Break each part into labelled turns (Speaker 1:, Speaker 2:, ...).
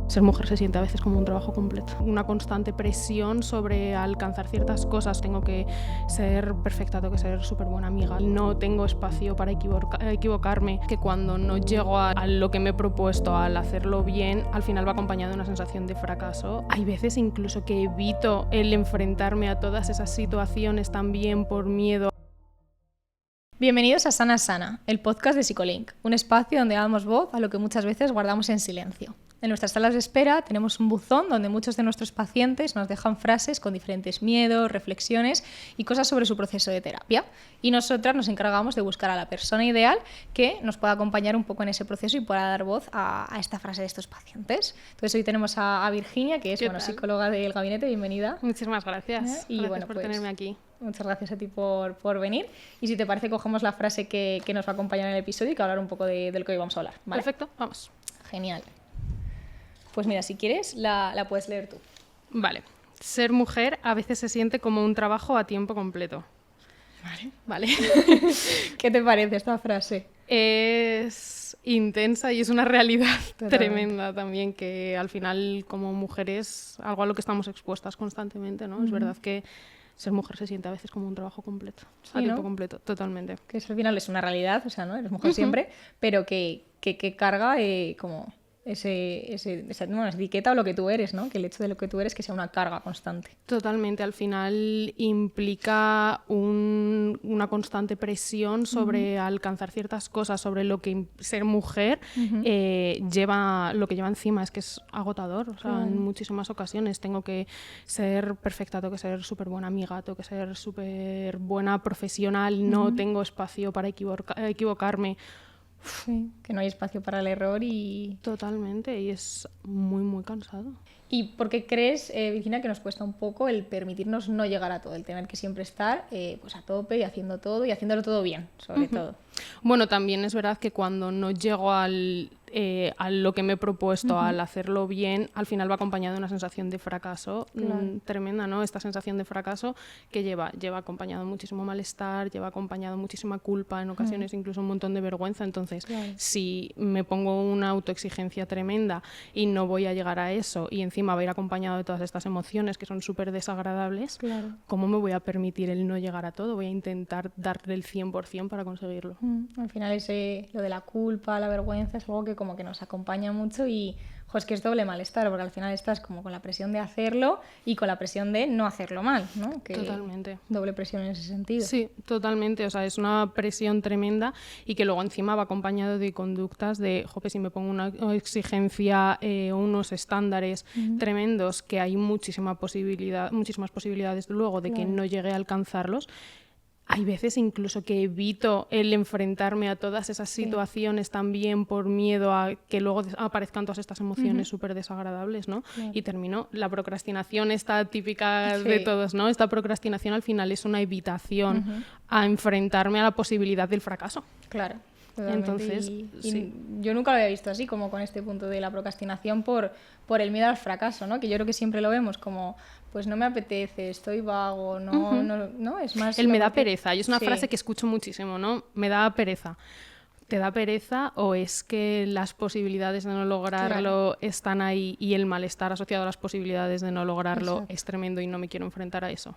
Speaker 1: Ser mujer se siente a veces como un trabajo completo. Una constante presión sobre alcanzar ciertas cosas. Tengo que ser perfecta, tengo que ser súper buena amiga. No tengo espacio para equivocarme. Que cuando no llego a lo que me he propuesto, al hacerlo bien, al final va acompañado de una sensación de fracaso. Hay veces incluso que evito el enfrentarme a todas esas situaciones también por miedo.
Speaker 2: Bienvenidos a Sana Sana, el podcast de Psicolink, un espacio donde damos voz a lo que muchas veces guardamos en silencio. En nuestras salas de espera tenemos un buzón donde muchos de nuestros pacientes nos dejan frases con diferentes miedos, reflexiones y cosas sobre su proceso de terapia. Y nosotras nos encargamos de buscar a la persona ideal que nos pueda acompañar un poco en ese proceso y pueda dar voz a esta frase de estos pacientes. Entonces hoy tenemos a Virginia, que es psicóloga del gabinete. Bienvenida.
Speaker 1: Muchísimas gracias.
Speaker 2: Y
Speaker 1: Gracias por tenerme aquí.
Speaker 2: Muchas gracias a ti por venir. Y si te parece, cogemos la frase que nos va a acompañar en el episodio y que hablar un poco de lo que hoy vamos a hablar. ¿Vale?
Speaker 1: Perfecto, vamos.
Speaker 2: Genial. Pues mira, si quieres, la puedes leer tú.
Speaker 1: Vale. Ser mujer a veces se siente como un trabajo a tiempo completo.
Speaker 2: Vale. ¿Qué te parece esta frase?
Speaker 1: Es intensa y es una realidad
Speaker 2: Totalmente.
Speaker 1: tremenda también, que al final como mujeres algo a lo que estamos expuestas constantemente, ¿no? Es verdad que ser mujer se siente a veces como un trabajo completo, a tiempo completo, totalmente.
Speaker 2: Que eso al final es una realidad, o sea, ¿no? Eres mujer siempre, pero que carga como esa etiqueta o lo que tú eres, ¿no? Que el hecho de lo que tú eres que sea una carga constante.
Speaker 1: Totalmente, al final implica una constante presión sobre alcanzar ciertas cosas, sobre lo que ser mujer lleva encima, es que es agotador, o sea, en muchísimas ocasiones tengo que ser perfecta, tengo que ser súper buena amiga, tengo que ser súper buena profesional, no tengo espacio para equivocarme.
Speaker 2: Sí, que no hay espacio para el error y...
Speaker 1: Totalmente, y es muy, muy cansado.
Speaker 2: ¿Y por qué crees, Virginia, que nos cuesta un poco el permitirnos no llegar a todo, el tener que siempre estar pues a tope y haciendo todo y haciéndolo todo bien, sobre todo?
Speaker 1: Bueno, también es verdad que cuando no llego a lo que me he propuesto, al hacerlo bien, al final va acompañado de una sensación de fracaso tremenda, ¿no? Esta sensación de fracaso que lleva acompañado muchísimo malestar, lleva acompañado muchísima culpa, en ocasiones incluso un montón de vergüenza. Entonces, si me pongo una autoexigencia tremenda y no voy a llegar a eso y encima va a ir acompañado de todas estas emociones que son súper desagradables, ¿cómo me voy a permitir el no llegar a todo? Voy a intentar darle el 100% para conseguirlo.
Speaker 2: Al final lo de la culpa, la vergüenza es algo que como que nos acompaña mucho y es que es doble malestar, porque al final estás como con la presión de hacerlo y con la presión de no hacerlo mal, ¿no? Que
Speaker 1: totalmente.
Speaker 2: Doble presión en ese sentido.
Speaker 1: Sí, totalmente, o sea, es una presión tremenda y que luego encima va acompañado de conductas de, si me pongo una exigencia o unos estándares tremendos, que hay muchísimas posibilidades luego de que no llegue a alcanzarlos. Hay veces incluso que evito el enfrentarme a todas esas situaciones también por miedo a que luego aparezcan todas estas emociones súper desagradables, ¿no? Y termino la procrastinación, esta típica de todos, ¿no? Esta procrastinación al final es una evitación a enfrentarme a la posibilidad del fracaso.
Speaker 2: Claro. Totalmente.
Speaker 1: Entonces,
Speaker 2: y yo nunca lo había visto así, como con este punto de la procrastinación por el miedo al fracaso, ¿no? Que yo creo que siempre lo vemos como, pues no me apetece, estoy vago, no, es más...
Speaker 1: Me da pereza, y es una frase que escucho muchísimo, ¿no? Me da pereza. ¿Te da pereza o es que las posibilidades de no lograrlo están ahí y el malestar asociado a las posibilidades de no lograrlo es tremendo y no me quiero enfrentar a eso?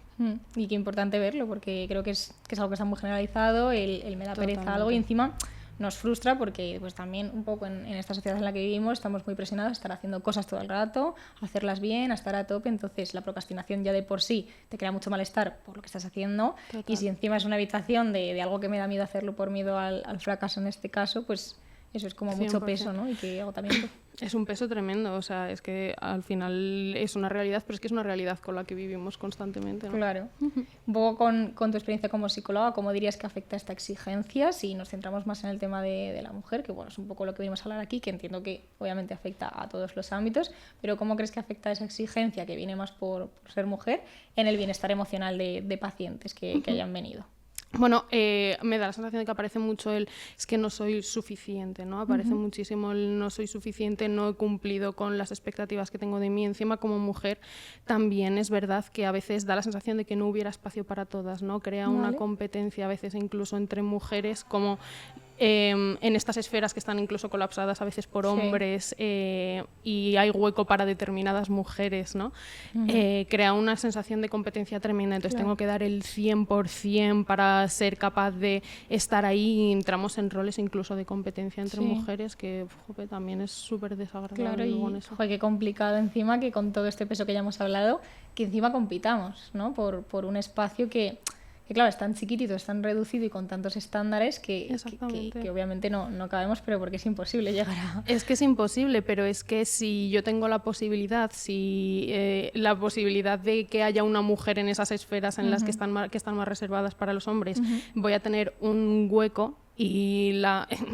Speaker 2: Y qué importante verlo, porque creo que es algo que está muy generalizado, el me da pereza algo, y encima nos frustra porque pues también un poco en esta sociedad en la que vivimos estamos muy presionados a estar haciendo cosas todo el rato, a hacerlas bien, a estar a tope. Entonces la procrastinación ya de por sí te crea mucho malestar por lo que estás haciendo. Y si encima es una evitación de algo que me da miedo hacerlo por miedo al fracaso en este caso, pues eso es como 100%. Mucho peso, ¿no? Y que agotamiento.
Speaker 1: Es un peso tremendo, o sea, es que al final es una realidad, pero es que es una realidad con la que vivimos constantemente, ¿no?
Speaker 2: Claro. Un poco con tu experiencia como psicóloga, ¿cómo dirías que afecta esta exigencia? Si nos centramos más en el tema de la mujer, que bueno, es un poco lo que venimos a hablar aquí, que entiendo que obviamente afecta a todos los ámbitos, pero ¿cómo crees que afecta esa exigencia que viene más por ser mujer en el bienestar emocional de pacientes que hayan venido?
Speaker 1: Bueno, me da la sensación de que aparece mucho es que no soy suficiente, ¿no? Aparece muchísimo el no soy suficiente, no he cumplido con las expectativas que tengo de mí. Encima, como mujer, también es verdad que a veces da la sensación de que no hubiera espacio para todas, ¿no? Crea una competencia a veces incluso entre mujeres, como en estas esferas que están incluso colapsadas a veces por hombres, y hay hueco para determinadas mujeres, ¿no? Crea una sensación de competencia tremenda, entonces tengo que dar el 100% para ser capaz de estar ahí, y entramos en roles incluso de competencia entre mujeres que también es súper desagradable.
Speaker 2: Claro, y qué complicado encima que con todo este peso que ya hemos hablado, que encima compitamos, ¿no? Por un espacio que claro, es tan chiquitito, es tan reducido y con tantos estándares que obviamente no cabemos, pero porque es imposible llegar a...
Speaker 1: Es que es imposible, pero es que si yo tengo la posibilidad, la posibilidad de que haya una mujer en esas esferas en las que están más reservadas para los hombres, voy a tener un hueco y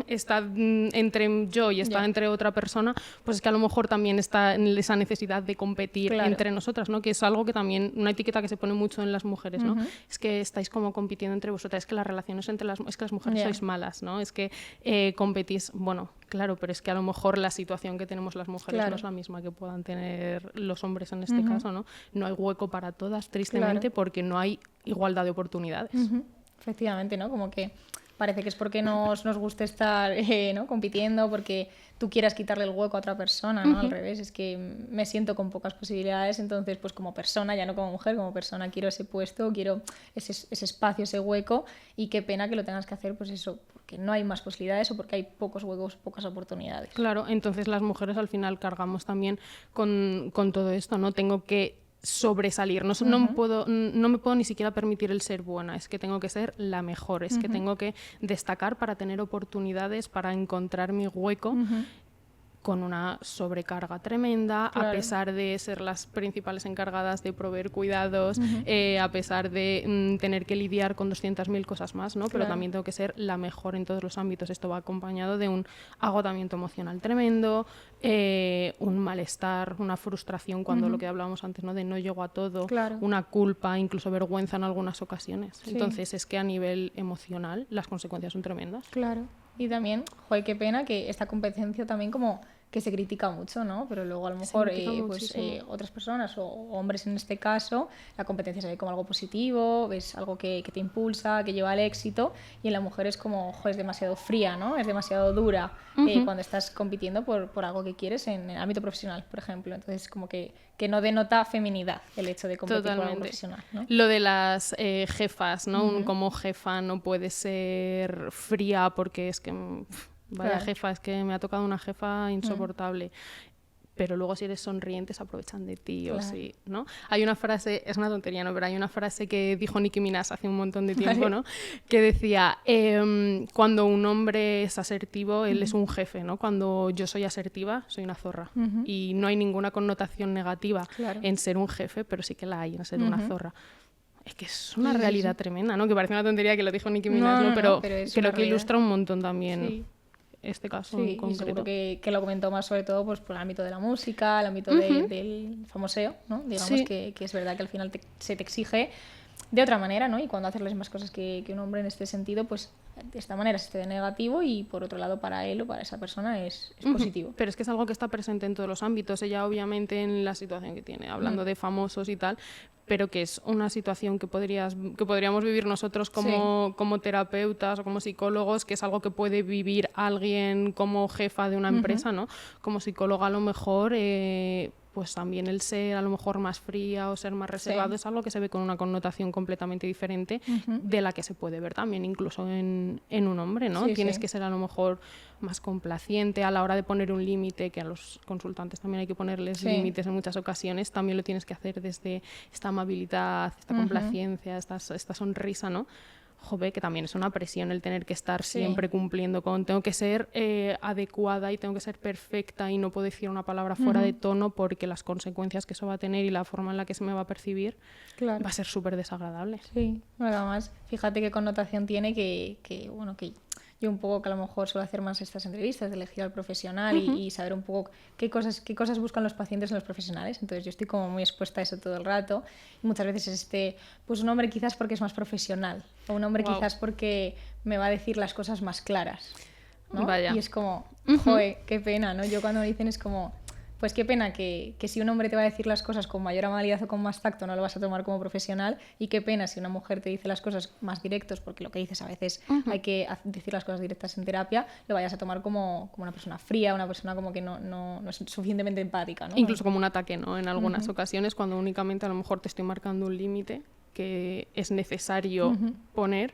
Speaker 1: está entre yo y está entre otra persona, pues es que a lo mejor también está en esa necesidad de competir entre nosotras, ¿no? Que es algo que también, una etiqueta que se pone mucho en las mujeres, ¿no? Es que estáis como compitiendo entre vosotras, es que las relaciones es que las mujeres sois malas, ¿no? Es que competís, bueno, claro, pero es que a lo mejor la situación que tenemos las mujeres no es la misma que puedan tener los hombres en este caso, ¿no? No hay hueco para todas, tristemente, porque no hay igualdad de oportunidades.
Speaker 2: Efectivamente, ¿no? Como que parece que es porque nos guste estar ¿no? compitiendo, porque tú quieras quitarle el hueco a otra persona, ¿no? Al revés, es que me siento con pocas posibilidades, entonces pues como persona, ya no como mujer, como persona quiero ese puesto, quiero ese espacio, ese hueco, y qué pena que lo tengas que hacer pues eso, porque no hay más posibilidades o porque hay pocos huecos, pocas oportunidades.
Speaker 1: Claro, entonces las mujeres al final cargamos también con todo esto, ¿no? Tengo que sobresalir, no me puedo ni siquiera permitir el ser buena, es que tengo que ser la mejor, es que tengo que destacar para tener oportunidades, para encontrar mi hueco, con una sobrecarga tremenda, a pesar de ser las principales encargadas de proveer cuidados, a pesar de tener que lidiar con 200.000 cosas más, ¿no? Pero también tengo que ser la mejor en todos los ámbitos. Esto va acompañado de un agotamiento emocional tremendo, un malestar, una frustración cuando lo que hablábamos antes, ¿no? De no llego a todo, una culpa, incluso vergüenza en algunas ocasiones. Entonces es que a nivel emocional las consecuencias son tremendas.
Speaker 2: Claro. Y también, joder, qué pena que esta competencia también como que se critica mucho, ¿no? Pero luego a lo mejor otras personas o hombres en este caso, la competencia se ve como algo positivo, ves algo que te impulsa, que lleva al éxito, y en la mujer es como, joder, es demasiado fría, ¿no? Es demasiado dura cuando estás compitiendo por algo que quieres en el ámbito profesional, por ejemplo. Entonces como que no denota feminidad el hecho de competir por algo profesional, ¿no?
Speaker 1: Lo de las jefas, ¿no? Como jefa no puede ser fría porque es que... Vaya jefa, es que me ha tocado una jefa insoportable. Pero luego si eres sonriente se aprovechan de ti, o sí, ¿no? Hay una frase, es una tontería, ¿no? Pero hay una frase que dijo Nicki Minaj hace un montón de tiempo, ¿no? Que decía, cuando un hombre es asertivo, él es un jefe, ¿no? Cuando yo soy asertiva, soy una zorra. Y no hay ninguna connotación negativa en ser un jefe, pero sí que la hay en ser una zorra. Es que es una realidad tremenda, ¿no? Que parece una tontería que lo dijo Nicki Minaj, ¿no? Pero creo que ilustra un montón también este caso en concreto.
Speaker 2: Y seguro que lo comentó más sobre todo pues, por el ámbito de la música, el ámbito del famoseo, ¿no? Digamos que es verdad que al final se te exige de otra manera, ¿no? Y cuando haces las mismas cosas que un hombre en este sentido, pues de esta manera se te ve negativo y por otro lado para él o para esa persona es positivo.
Speaker 1: Pero es que es algo que está presente en todos los ámbitos. Ella obviamente en la situación que tiene, hablando de famosos y tal, pero que es una situación que podríamos vivir nosotros como terapeutas o como psicólogos, que es algo que puede vivir alguien como jefa de una empresa, ¿no? Como psicóloga a lo mejor... pues también el ser a lo mejor más fría o ser más reservado es algo que se ve con una connotación completamente diferente de la que se puede ver también incluso en un hombre, ¿no? Tienes que ser a lo mejor más complaciente a la hora de poner un límite, que a los consultantes también hay que ponerles límites en muchas ocasiones, también lo tienes que hacer desde esta amabilidad, esta complacencia, esta sonrisa, ¿no? Joder, que también es una presión el tener que estar siempre cumpliendo con... Tengo que ser adecuada y tengo que ser perfecta y no puedo decir una palabra fuera de tono porque las consecuencias que eso va a tener y la forma en la que se me va a percibir va a ser súper desagradable.
Speaker 2: Sí, además, fíjate qué connotación tiene que yo un poco que a lo mejor suelo hacer más estas entrevistas, de elegir al profesional y saber un poco qué cosas buscan los pacientes en los profesionales. Entonces yo estoy como muy expuesta a eso todo el rato y muchas veces pues un hombre quizás porque es más profesional o un hombre quizás porque me va a decir las cosas más claras, ¿no?
Speaker 1: Vaya.
Speaker 2: Y es como, joder, qué pena, ¿no? Yo cuando me dicen es como... pues qué pena que si un hombre te va a decir las cosas con mayor amabilidad o con más tacto no lo vas a tomar como profesional, y qué pena si una mujer te dice las cosas más directos, porque lo que dices a veces hay que decir las cosas directas en terapia, lo vayas a tomar como una persona fría, una persona como que no es suficientemente empática, ¿no?
Speaker 1: Incluso como un ataque, ¿no? En algunas ocasiones, cuando únicamente a lo mejor te estoy marcando un límite que es necesario poner,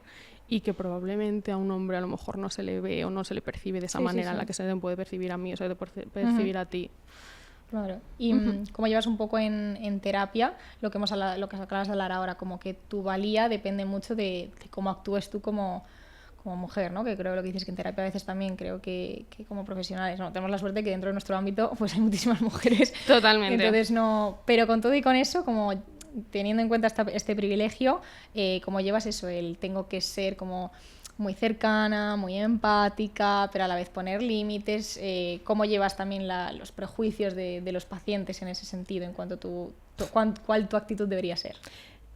Speaker 1: y que probablemente a un hombre a lo mejor no se le ve o no se le percibe de esa manera en la que se le puede percibir a mí o se le puede percibir a ti.
Speaker 2: Claro. Y como llevas un poco en terapia, lo que acabas de hablar ahora, como que tu valía depende mucho de cómo actúes tú como mujer, ¿no? Que creo lo que dices, que en terapia a veces también creo que como profesionales, ¿no? Tenemos la suerte que dentro de nuestro ámbito pues hay muchísimas mujeres.
Speaker 1: Totalmente.
Speaker 2: Entonces no... Pero con todo y con eso, como teniendo en cuenta este privilegio, ¿cómo llevas eso? Tengo que ser como muy cercana, muy empática, pero a la vez poner límites. ¿Cómo llevas también los prejuicios de los pacientes en ese sentido, en cuanto cuál tu actitud debería ser?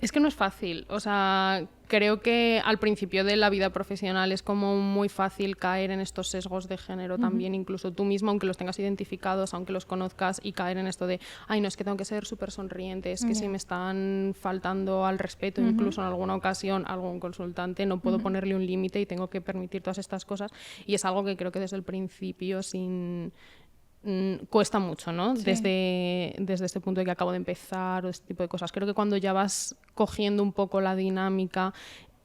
Speaker 1: Es que no es fácil, o sea, creo que al principio de la vida profesional es como muy fácil caer en estos sesgos de género también, incluso tú mismo, aunque los tengas identificados, aunque los conozcas, y caer en esto de, ay, no, es que tengo que ser súper sonriente, es que si me están faltando al respeto, incluso en alguna ocasión, algún consultante, no puedo ponerle un límite y tengo que permitir todas estas cosas, y es algo que creo que desde el principio cuesta mucho, ¿no? Sí. Desde este punto de que acabo de empezar o este tipo de cosas. Creo que cuando ya vas cogiendo un poco la dinámica,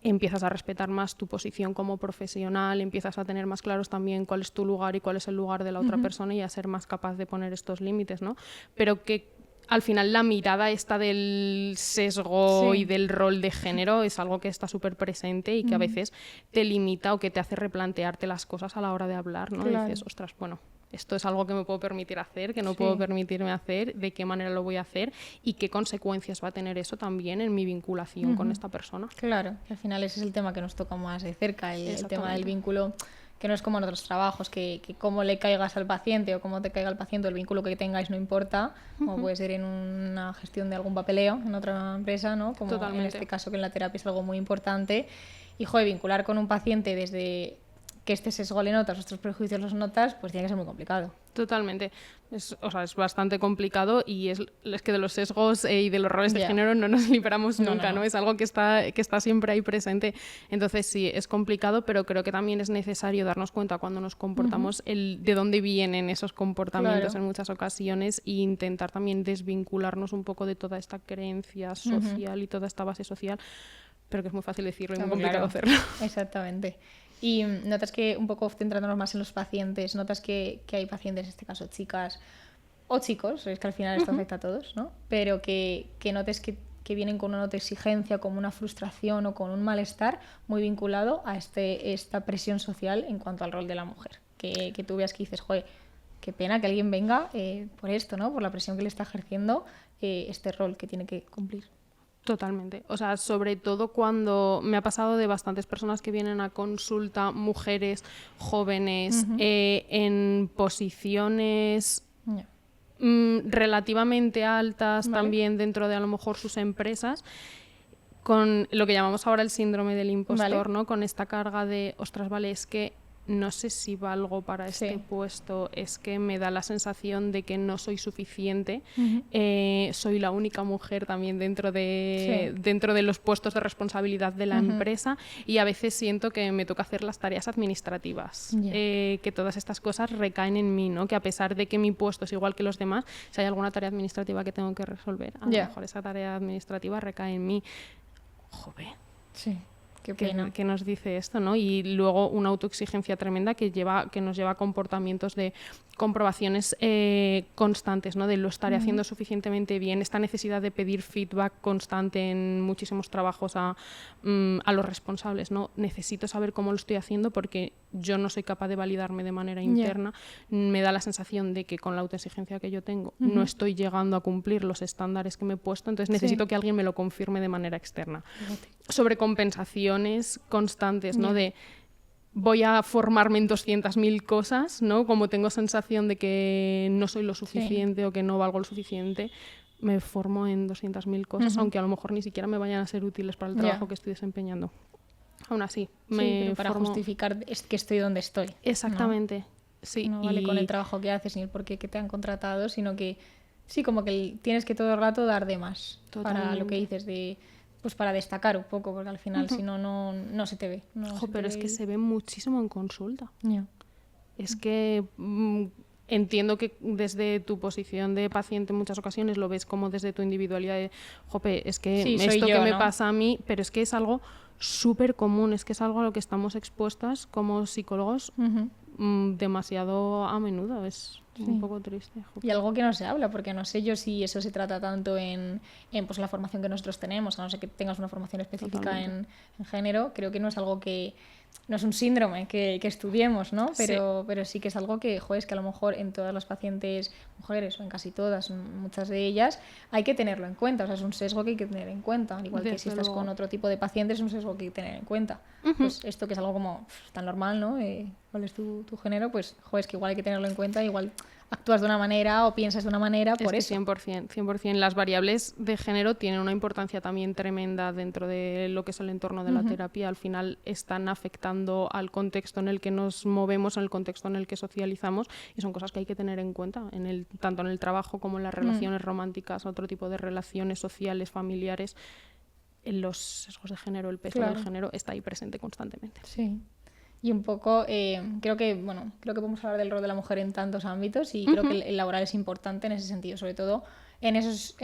Speaker 1: empiezas a respetar más tu posición como profesional, empiezas a tener más claros también cuál es tu lugar y cuál es el lugar de la otra persona, y a ser más capaz de poner estos límites, ¿no? Pero que al final la mirada esta del sesgo y del rol de género es algo que está súper presente y que a veces te limita o que te hace replantearte las cosas a la hora de hablar, ¿no? Claro. Dices, ostras, bueno, esto es algo que me puedo permitir hacer, que no puedo permitirme hacer, de qué manera lo voy a hacer y qué consecuencias va a tener eso también en mi vinculación con esta persona.
Speaker 2: Claro, al final ese es el tema que nos toca más de cerca, el tema del vínculo, que no es como en otros trabajos, que cómo le caigas al paciente o cómo te caiga el paciente, el vínculo que tengáis no importa, como puede ser en una gestión de algún papeleo en otra empresa, ¿no? Como en este caso, que en la terapia es algo muy importante. Y, joder, vincular con un paciente desde que este sesgo le notas, estos prejuicios los notas, pues tiene que ser muy complicado.
Speaker 1: Totalmente. Es bastante complicado, y es que de los sesgos y de los roles de género no nos liberamos nunca, ¿no? Es algo que está siempre ahí presente. Entonces sí, es complicado, pero creo que también es necesario darnos cuenta cuando nos comportamos de dónde vienen esos comportamientos en muchas ocasiones, e intentar también desvincularnos un poco de toda esta creencia social y toda esta base social, pero que es muy fácil decirlo y muy complicado hacerlo.
Speaker 2: Exactamente. Y notas que, un poco centrándonos más en los pacientes, notas que hay pacientes, en este caso chicas o chicos, es que al final esto afecta a todos, ¿no? Pero que notes que vienen con una autoexigencia, como una frustración o con un malestar muy vinculado a esta presión social en cuanto al rol de la mujer. Que tú veas que dices, joder, qué pena que alguien venga por esto, ¿no? Por la presión que le está ejerciendo este rol que tiene que cumplir.
Speaker 1: Totalmente. O sea, sobre todo cuando me ha pasado de bastantes personas que vienen a consulta, mujeres jóvenes, en posiciones relativamente altas, también dentro de a lo mejor sus empresas, con lo que llamamos ahora el síndrome del impostor, ¿no? Con esta carga de, ostras, vale, es que no sé si valgo para este puesto, es que me da la sensación de que no soy suficiente, soy la única mujer también dentro de los puestos de responsabilidad de la empresa, y a veces siento que me toca hacer las tareas administrativas, que todas estas cosas recaen en mí, ¿no? Que a pesar de que mi puesto es igual que los demás, si hay alguna tarea administrativa que tengo que resolver, a lo mejor esa tarea administrativa recae en mí. Joder.
Speaker 2: Sí. Qué pena.
Speaker 1: Que nos dice esto, ¿no? Y luego una autoexigencia tremenda que nos lleva a comportamientos de comprobaciones constantes, ¿no? De lo estaré haciendo suficientemente bien, esta necesidad de pedir feedback constante en muchísimos trabajos a los responsables, ¿no? Necesito saber cómo lo estoy haciendo porque yo no soy capaz de validarme de manera interna. Me da la sensación de que con la autoexigencia que yo tengo no estoy llegando a cumplir los estándares que me he puesto, entonces necesito que alguien me lo confirme de manera externa. Sobrecompensaciones constantes, ¿no? De voy a formarme en 200.000 cosas, ¿no? Como tengo sensación de que no soy lo suficiente o que no valgo lo suficiente, me formo en 200.000 cosas, aunque a lo mejor ni siquiera me vayan a ser útiles para el trabajo que estoy desempeñando. Aún así,
Speaker 2: pero para justificar es que estoy donde estoy.
Speaker 1: Exactamente.
Speaker 2: ¿No?
Speaker 1: Sí,
Speaker 2: no vale con el trabajo que haces ni el por qué que te han contratado, sino que sí, como que tienes que todo el rato dar de más.
Speaker 1: Totalmente.
Speaker 2: Para lo que dices de... Pues para destacar un poco, porque al final si no, no se te ve.
Speaker 1: Pero es que se ve muchísimo en consulta.
Speaker 2: Yeah.
Speaker 1: Es que entiendo que desde tu posición de paciente en muchas ocasiones lo ves como desde tu individualidad de, es que
Speaker 2: Sí,
Speaker 1: esto
Speaker 2: yo,
Speaker 1: que me
Speaker 2: ¿no?
Speaker 1: pasa a mí, pero es que es algo súper común, es que es algo a lo que estamos expuestas como psicólogos demasiado a menudo, es un poco triste.
Speaker 2: Y algo que no se habla, porque no sé yo si eso se trata tanto en pues, la formación que nosotros tenemos, a no ser que tengas una formación específica en género, creo que no es algo que... No es un síndrome que estudiemos, ¿no? Pero sí que es algo que, es que a lo mejor en todas las pacientes mujeres, o en casi todas, en muchas de ellas, hay que tenerlo en cuenta. O sea, es un sesgo que hay que tener en cuenta. Al igual que si estás con otro tipo de pacientes, es un sesgo que hay que tener en cuenta. Pues esto que es algo como tan normal, ¿no? ¿Cuál es tu género? Pues, es que igual hay que tenerlo en cuenta, igual actúas de una manera o piensas de una manera por eso.
Speaker 1: 100%. Las variables de género tienen una importancia también tremenda dentro de lo que es el entorno de la terapia. Al final están afectando al contexto en el que nos movemos, en el contexto en el que socializamos, y son cosas que hay que tener en cuenta, tanto en el trabajo como en las relaciones románticas, otro tipo de relaciones sociales, familiares. En los sesgos de género, el peso del género está ahí presente constantemente.
Speaker 2: Sí. Y un poco, creo que podemos hablar del rol de la mujer en tantos ámbitos y creo que el laboral es importante en ese sentido, sobre todo en esos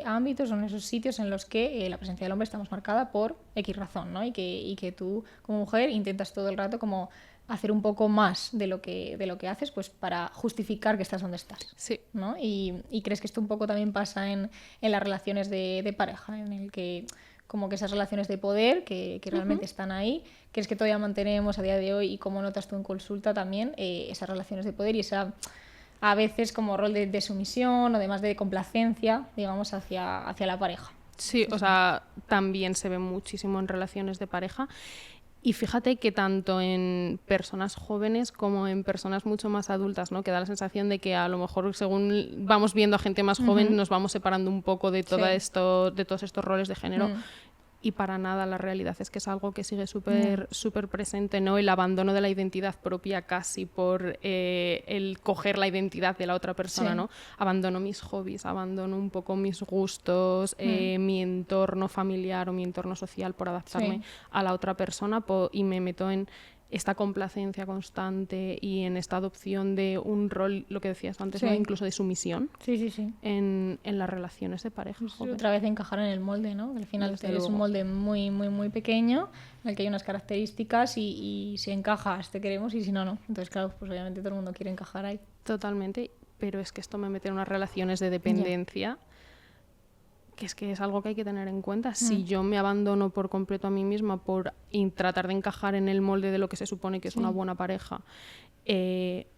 Speaker 2: ámbitos o en esos sitios en los que la presencia del hombre está más marcada por X razón, ¿no? Y que tú como mujer intentas todo el rato como hacer un poco más de lo que haces, pues para justificar que estás donde estás.
Speaker 1: Sí.
Speaker 2: ¿No? Y crees que esto un poco también pasa en las relaciones de pareja, en el que como que esas relaciones de poder que realmente están ahí, ¿crees que todavía mantenemos a día de hoy y cómo notas tú en consulta también esas relaciones de poder y esa a veces como rol de sumisión o de más de complacencia, digamos, hacia la pareja?
Speaker 1: Sí, o sea, también se ve muchísimo en relaciones de pareja. Y fíjate que tanto en personas jóvenes como en personas mucho más adultas, ¿no? Que da la sensación de que a lo mejor según vamos viendo a gente más joven nos vamos separando un poco de todo de todos estos roles de género. Y para nada, la realidad es que es algo que sigue súper presente, ¿no? El abandono de la identidad propia casi por el coger la identidad de la otra persona, ¿no? Abandono mis hobbies, abandono un poco mis gustos, mi entorno familiar o mi entorno social por adaptarme a la otra persona y me meto en esta complacencia constante y en esta adopción de un rol, lo que decías antes, ¿no? Incluso de sumisión en las relaciones de pareja.
Speaker 2: Otra vez encajar en el molde, ¿no? Al final es un molde muy, muy, muy pequeño en el que hay unas características y si encajas te queremos y si no, no. Entonces, claro, pues obviamente todo el mundo quiere encajar ahí.
Speaker 1: Totalmente, pero es que esto me mete en unas relaciones de dependencia que es algo que hay que tener en cuenta. Si yo me abandono por completo a mí misma por tratar de encajar en el molde de lo que se supone que es una buena pareja,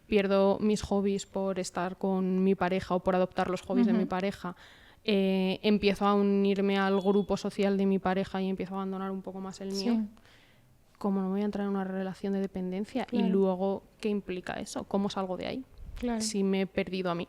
Speaker 1: pierdo mis hobbies por estar con mi pareja o por adoptar los hobbies de mi pareja, empiezo a unirme al grupo social de mi pareja y empiezo a abandonar un poco más el mío, ¿cómo no voy a entrar en una relación de dependencia? Y luego, ¿qué implica eso? ¿Cómo salgo de ahí? Si me he perdido a mí.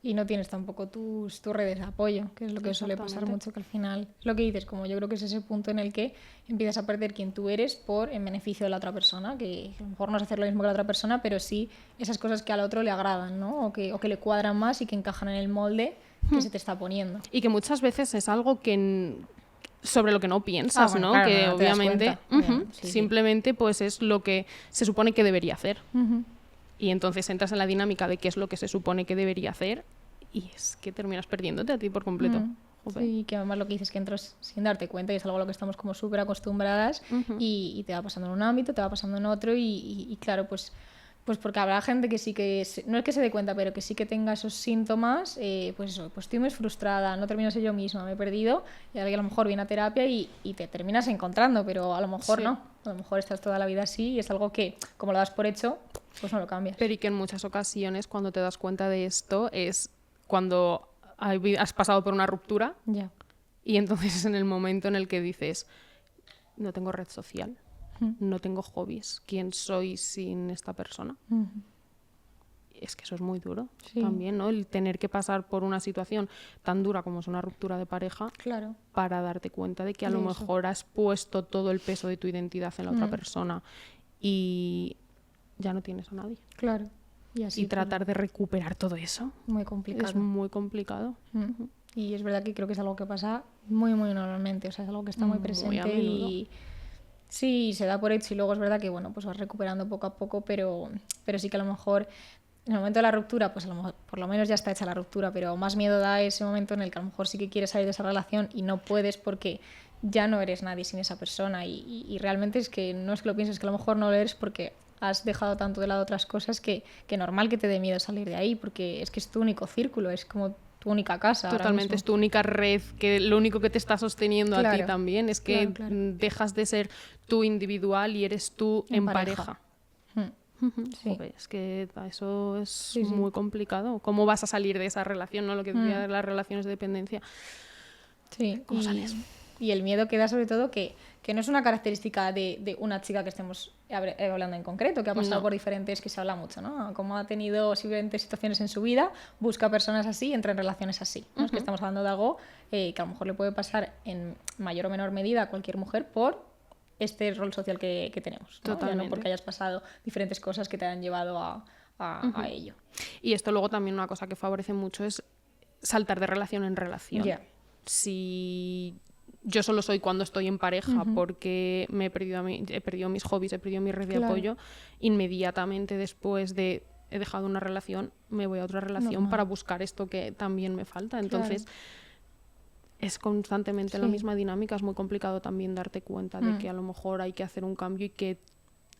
Speaker 2: Y no tienes tampoco tus redes de apoyo, que es lo que suele pasar mucho, que al final, lo que dices, como yo creo que es ese punto en el que empiezas a perder quién tú eres en beneficio de la otra persona, que a lo mejor no es hacer lo mismo que la otra persona, pero sí esas cosas que al otro le agradan, ¿no? O que le cuadran más y que encajan en el molde que se te está poniendo.
Speaker 1: Y que muchas veces es algo que sobre lo que no piensas,
Speaker 2: bueno,
Speaker 1: ¿no?
Speaker 2: Claro,
Speaker 1: que
Speaker 2: no
Speaker 1: obviamente
Speaker 2: sí,
Speaker 1: simplemente pues es lo que se supone que debería hacer. Y entonces entras en la dinámica de qué es lo que se supone que debería hacer y es que terminas perdiéndote a ti por completo.
Speaker 2: Sí, que además lo que dices es que entras sin darte cuenta y es algo a lo que estamos como súper acostumbradas y te va pasando en un ámbito, te va pasando en otro y claro, pues porque habrá gente que sí que, no es que se dé cuenta, pero que sí que tenga esos síntomas, pues eso, pues estoy muy frustrada, no termino de ser yo misma, me he perdido y ahora que a lo mejor viene a terapia y te terminas encontrando, pero a lo mejor no, a lo mejor estás toda la vida así y es algo que como lo das por hecho, pues no lo cambias.
Speaker 1: Pero y que en muchas ocasiones cuando te das cuenta de esto es cuando has pasado por una ruptura y entonces es en el momento en el que dices no tengo red social, no tengo hobbies, ¿quién soy sin esta persona? Es que eso es muy duro también, ¿no? El tener que pasar por una situación tan dura como es una ruptura de pareja para darte cuenta de que a lo mejor has puesto todo el peso de tu identidad en la otra persona y ya no tienes a nadie.
Speaker 2: Claro. Y así
Speaker 1: tratar de recuperar todo eso
Speaker 2: muy complicado.
Speaker 1: es muy complicado.
Speaker 2: Y es verdad que creo que es algo que pasa muy, muy normalmente. O sea, es algo que está muy presente
Speaker 1: a menudo.
Speaker 2: Y sí, se da por hecho y luego es verdad que, bueno, pues vas recuperando poco a poco, pero sí que a lo mejor en el momento de la ruptura, pues a lo mejor, por lo menos ya está hecha la ruptura, pero más miedo da ese momento en el que a lo mejor sí que quieres salir de esa relación y no puedes porque ya no eres nadie sin esa persona y realmente es que no es que lo pienses, es que a lo mejor no lo eres porque has dejado tanto de lado otras cosas que normal que te dé miedo salir de ahí, porque es que es tu único círculo, es como tu única casa.
Speaker 1: Totalmente, es tu única red, que lo único que te está sosteniendo a ti también es que
Speaker 2: claro.
Speaker 1: dejas de ser tú individual y eres tú en pareja.
Speaker 2: Sí.
Speaker 1: Joder, es que eso es muy complicado. ¿Cómo vas a salir de esa relación? ¿No? Lo que decía de las relaciones de dependencia.
Speaker 2: Sí.
Speaker 1: ¿Cómo sales?
Speaker 2: Y el miedo que da sobre todo que no es una característica de una chica que estemos hablando en concreto, que ha pasado por diferentes, que se habla mucho, ¿no? Como ha tenido diferentes situaciones en su vida, busca personas así, entra en relaciones así, ¿no? Es que estamos hablando de algo que a lo mejor le puede pasar en mayor o menor medida a cualquier mujer por este rol social que tenemos, ¿no?
Speaker 1: Totalmente.
Speaker 2: Ya no porque hayas pasado diferentes cosas que te han llevado a ello.
Speaker 1: Y esto luego también una cosa que favorece mucho es saltar de relación en relación. Si yo solo soy cuando estoy en pareja porque me he perdido mis hobbies, he perdido mi red de apoyo, inmediatamente después de he dejado una relación, me voy a otra relación para buscar esto que también me falta. Entonces es constantemente la misma dinámica, es muy complicado también darte cuenta de que a lo mejor hay que hacer un cambio y que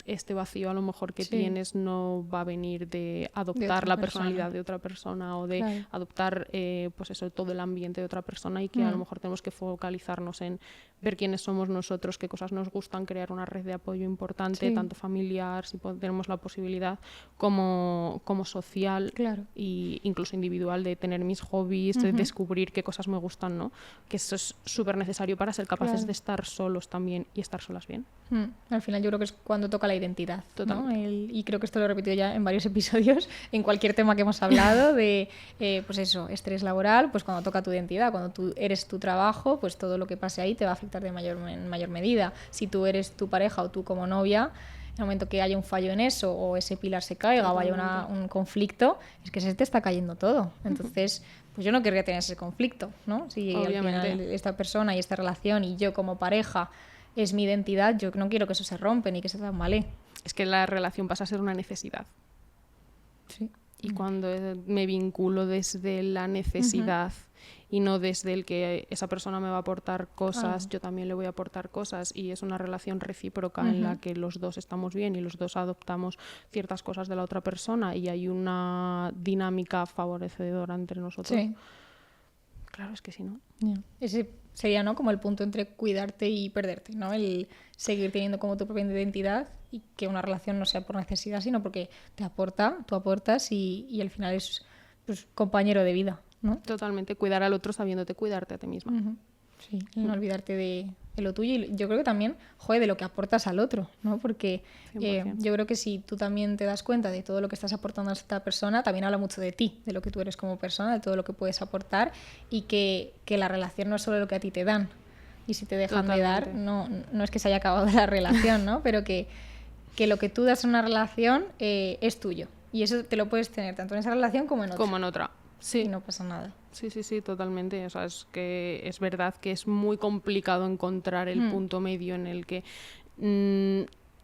Speaker 1: este vacío a lo mejor que tienes no va a venir de adoptar la personalidad de otra persona o de adoptar pues eso, todo el ambiente de otra persona, y que a lo mejor tenemos que focalizarnos en ver quiénes somos nosotros, qué cosas nos gustan, crear una red de apoyo importante, tanto familiar, si tenemos la posibilidad, como social e incluso individual, de tener mis hobbies, de descubrir qué cosas me gustan, ¿no? Que eso es súper necesario para ser capaces de estar solos también y estar solas bien.
Speaker 2: Al final yo creo que es cuando toca la identidad, ¿no? Y creo que esto lo he repetido ya en varios episodios, en cualquier tema que hemos hablado de, pues eso, estrés laboral, pues cuando toca tu identidad, cuando tú eres tu trabajo, pues todo lo que pase ahí te va a afectar en mayor medida. Si tú eres tu pareja o tú como novia, en el momento que haya un fallo en eso o ese pilar se caiga o haya un conflicto, es que se te está cayendo todo. Entonces, pues yo no querría tener ese conflicto, ¿no? Si al final esta persona y esta relación y yo como pareja es mi identidad, yo no quiero que eso se rompa ni que se tambale.
Speaker 1: Es que la relación pasa a ser una necesidad.
Speaker 2: Sí.
Speaker 1: Y cuando me vinculo desde la necesidad y no desde el que esa persona me va a aportar cosas, yo también le voy a aportar cosas, y es una relación recíproca en la que los dos estamos bien y los dos adoptamos ciertas cosas de la otra persona y hay una dinámica favorecedora entre nosotros.
Speaker 2: Sí.
Speaker 1: Claro, es que si no...
Speaker 2: Ese sería, ¿no?, como el punto entre cuidarte y perderte, ¿no? El seguir teniendo como tu propia identidad y que una relación no sea por necesidad, sino porque te aporta, tú aportas y al final es, pues, compañero de vida, ¿no?
Speaker 1: Totalmente, cuidar al otro sabiéndote cuidarte a ti misma.
Speaker 2: Sí, no olvidarte de lo tuyo, y yo creo que también, de lo que aportas al otro, ¿no? Porque yo creo que si tú también te das cuenta de todo lo que estás aportando a esta persona, también habla mucho de ti, de lo que tú eres como persona, de todo lo que puedes aportar, y que la relación no es solo lo que a ti te dan, y si te dejan de dar, no es que se haya acabado la relación, ¿no? Pero que lo que tú das en una relación es tuyo, y eso te lo puedes tener tanto en esa relación como en otra.
Speaker 1: Como en otra. Sí.
Speaker 2: Y no pasa nada.
Speaker 1: Sí, totalmente. O sea, es que es verdad que es muy complicado encontrar el punto medio en el que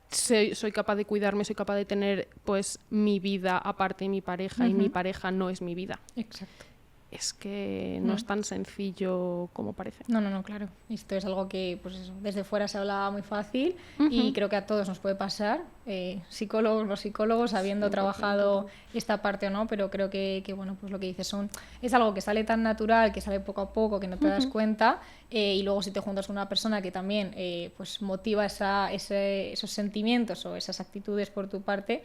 Speaker 1: soy capaz de cuidarme, soy capaz de tener pues mi vida aparte de mi pareja, y mi pareja no es mi vida.
Speaker 2: Exacto.
Speaker 1: Es que no es tan sencillo como parece.
Speaker 2: No, claro. Esto es algo que, pues eso, desde fuera se habla muy fácil y creo que a todos nos puede pasar, psicólogos, no psicólogos, habiendo trabajado esta parte o no, pero creo que bueno, pues lo que dices es algo que sale tan natural, que sale poco a poco, que no te das cuenta, y luego si te juntas con una persona que también pues motiva esos sentimientos o esas actitudes por tu parte,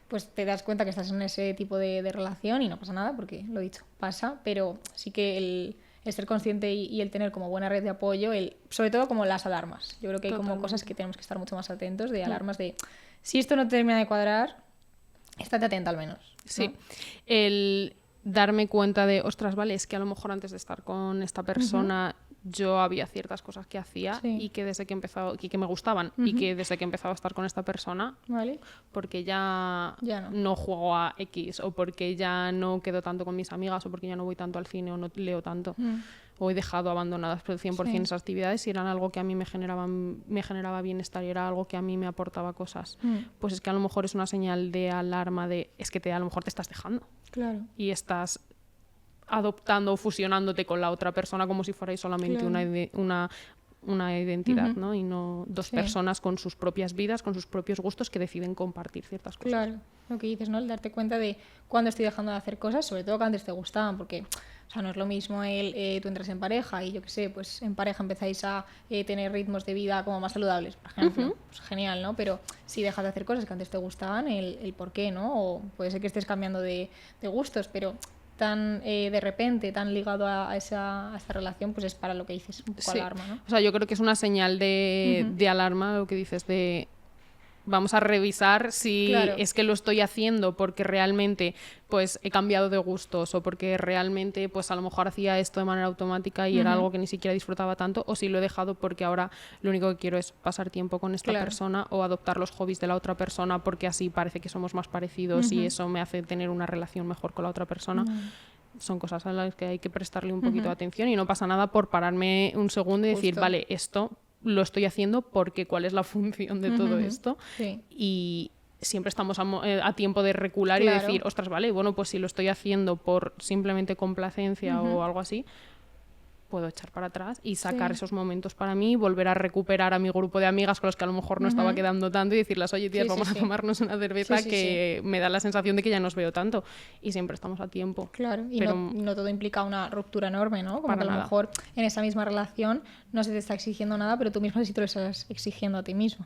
Speaker 2: pues te das cuenta que estás en ese tipo de relación y no pasa nada, porque lo he dicho, pasa, pero sí que el ser consciente y el tener como buena red de apoyo, sobre todo como las alarmas. Yo creo que hay como cosas que tenemos que estar mucho más atentos, de alarmas de si esto no te termina de cuadrar, estate atenta al menos, ¿no?
Speaker 1: Sí, el darme cuenta de, ostras, vale, es que a lo mejor antes de estar con esta persona yo había ciertas cosas que hacía y que desde que he empezado, y que me gustaban, y que desde que he empezado a estar con esta persona, porque ya no juego a X, o porque ya no quedo tanto con mis amigas, o porque ya no voy tanto al cine, o no leo tanto, o he dejado abandonadas por el 100% esas actividades, y eran algo que a mí me generaba bienestar y era algo que a mí me aportaba cosas, pues es que a lo mejor es una señal de alarma de, es que a lo mejor te estás dejando.
Speaker 2: Claro.
Speaker 1: Y estás adoptando o fusionándote con la otra persona como si fuerais solamente una identidad, ¿no? Y no dos personas con sus propias vidas, con sus propios gustos que deciden compartir ciertas cosas.
Speaker 2: Claro, lo que dices, ¿no? El darte cuenta de cuándo estoy dejando de hacer cosas, sobre todo que antes te gustaban, porque o sea, no es lo mismo tú entras en pareja y yo qué sé, pues en pareja empezáis a tener ritmos de vida como más saludables, por ejemplo, pues genial, ¿no? Pero si dejas de hacer cosas que antes te gustaban, el por qué, ¿no? O puede ser que estés cambiando de gustos, pero tan de repente, tan ligado a esta relación, pues es para lo que dices, un poco alarma, ¿no?
Speaker 1: O sea, yo creo que es una señal de alarma lo que dices de vamos a revisar si es que lo estoy haciendo porque realmente pues he cambiado de gustos o porque realmente pues a lo mejor hacía esto de manera automática y era algo que ni siquiera disfrutaba tanto, o si lo he dejado porque ahora lo único que quiero es pasar tiempo con esta persona o adoptar los hobbies de la otra persona porque así parece que somos más parecidos y eso me hace tener una relación mejor con la otra persona. Son cosas a las que hay que prestarle un poquito de atención y no pasa nada por pararme un segundo y decir, vale, esto lo estoy haciendo porque cuál es la función de todo esto. Y siempre estamos a tiempo de recular y decir, ostras, vale, bueno, pues si lo estoy haciendo por simplemente complacencia o algo así, puedo echar para atrás y sacar esos momentos para mí, volver a recuperar a mi grupo de amigas con los que a lo mejor no estaba quedando tanto y decirles, oye, tías, vamos a tomarnos una cerveza que me da la sensación de que ya no os veo tanto. Y siempre estamos a tiempo.
Speaker 2: Claro, y
Speaker 1: pero
Speaker 2: no todo implica una ruptura enorme, ¿no? Como que a lo mejor en esa misma relación no se te está exigiendo nada, pero tú mismo sí te lo estás exigiendo a ti mismo.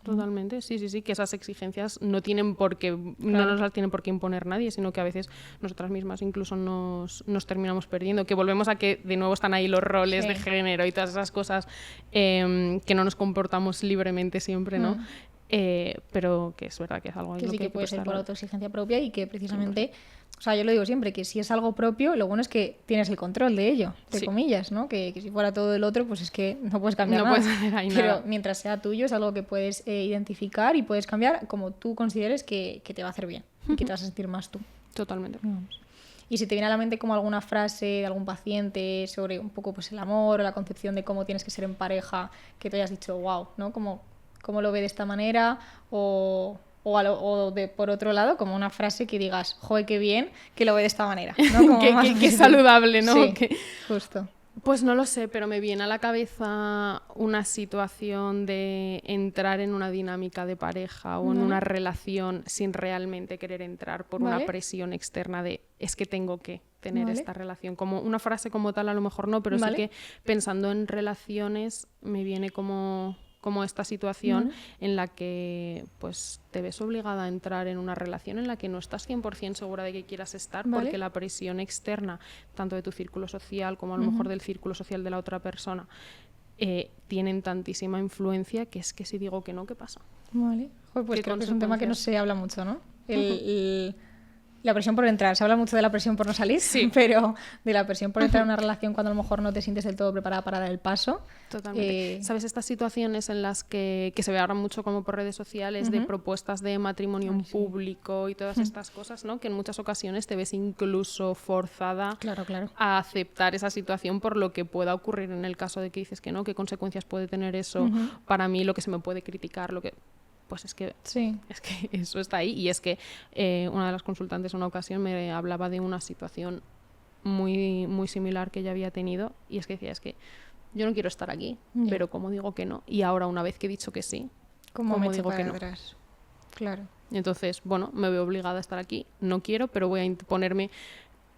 Speaker 1: Totalmente, sí, que esas exigencias no nos las tienen por qué imponer nadie, sino que a veces nosotras mismas incluso nos terminamos perdiendo, que volvemos a que de nuevo están ahí los roles de género y todas esas cosas que no nos comportamos libremente siempre, ¿no? Pero que es verdad que es algo
Speaker 2: que sí que puede ser por autoexigencia propia y que precisamente,
Speaker 1: 100%.
Speaker 2: O sea, yo lo digo siempre, que si es algo propio, lo bueno es que tienes el control de ello, entre comillas, ¿no? Que si fuera todo el otro, pues es que no puedes cambiar nada.
Speaker 1: Puedes hacer ahí
Speaker 2: pero
Speaker 1: nada.
Speaker 2: Mientras sea tuyo, es algo que puedes identificar y puedes cambiar como tú consideres que te va a hacer bien y que te vas a sentir más tú.
Speaker 1: Totalmente.
Speaker 2: Y si te viene a la mente como alguna frase de algún paciente sobre un poco pues el amor o la concepción de cómo tienes que ser en pareja, que te hayas dicho, wow, ¿no? ¿Cómo lo ve de esta manera? O por otro lado, como una frase que digas, joder, qué bien que lo ve de esta manera, ¿no?
Speaker 1: Qué saludable, ¿no?
Speaker 2: Sí, justo.
Speaker 1: Pues no lo sé, pero me viene a la cabeza una situación de entrar en una dinámica de pareja o en una relación sin realmente querer entrar por una presión externa de es que tengo que tener esta relación. Como una frase como tal a lo mejor no, pero sí que pensando en relaciones me viene como esta situación en la que pues te ves obligada a entrar en una relación en la que no estás 100% segura de que quieras estar porque la presión externa, tanto de tu círculo social como a lo mejor del círculo social de la otra persona, tienen tantísima influencia que es que si digo que no, ¿qué pasa?
Speaker 2: Vale. Joder, pues creo que es un tema que no se habla mucho, ¿no? La presión por entrar. Se habla mucho de la presión por no salir, pero de la presión por entrar en una relación cuando a lo mejor no te sientes del todo preparada para dar el paso.
Speaker 1: Totalmente. ¿Sabes? Estas situaciones en las que se ve ahora mucho como por redes sociales de propuestas de matrimonio en público y todas estas cosas, ¿no? Que en muchas ocasiones te ves incluso forzada a aceptar esa situación por lo que pueda ocurrir en el caso de que dices que no, qué consecuencias puede tener eso para mí, lo que se me puede criticar, lo que... Pues es que eso está ahí. Y es que una de las consultantes en una ocasión me hablaba de una situación muy, muy similar que ella había tenido, y es que decía, es que yo no quiero estar aquí, pero ¿cómo digo que no? Y ahora, una vez que he dicho que sí, ¿cómo digo que no?
Speaker 2: Claro.
Speaker 1: Entonces, bueno, me veo obligada a estar aquí, no quiero, pero voy a ponerme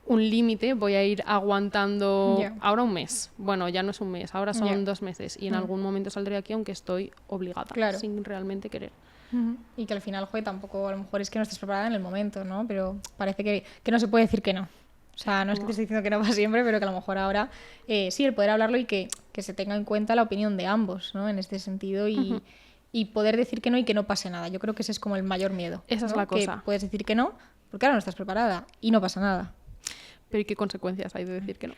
Speaker 1: un límite, voy a ir aguantando ahora un mes, bueno, ya no es un mes, ahora son 2 meses y en algún momento saldré aquí aunque estoy obligada, sin realmente querer.
Speaker 2: Y que al final, tampoco, a lo mejor es que no estés preparada en el momento, ¿no? Pero parece que no se puede decir que no. O sea, no es que te esté diciendo que no para siempre, pero que a lo mejor ahora sí, el poder hablarlo y que se tenga en cuenta la opinión de ambos, ¿no? En este sentido y poder decir que no y que no pase nada. Yo creo que ese es como el mayor miedo.
Speaker 1: Esa es la cosa.
Speaker 2: Que puedes decir que no porque ahora no estás preparada y no pasa nada.
Speaker 1: Pero ¿y qué consecuencias hay de decir que no?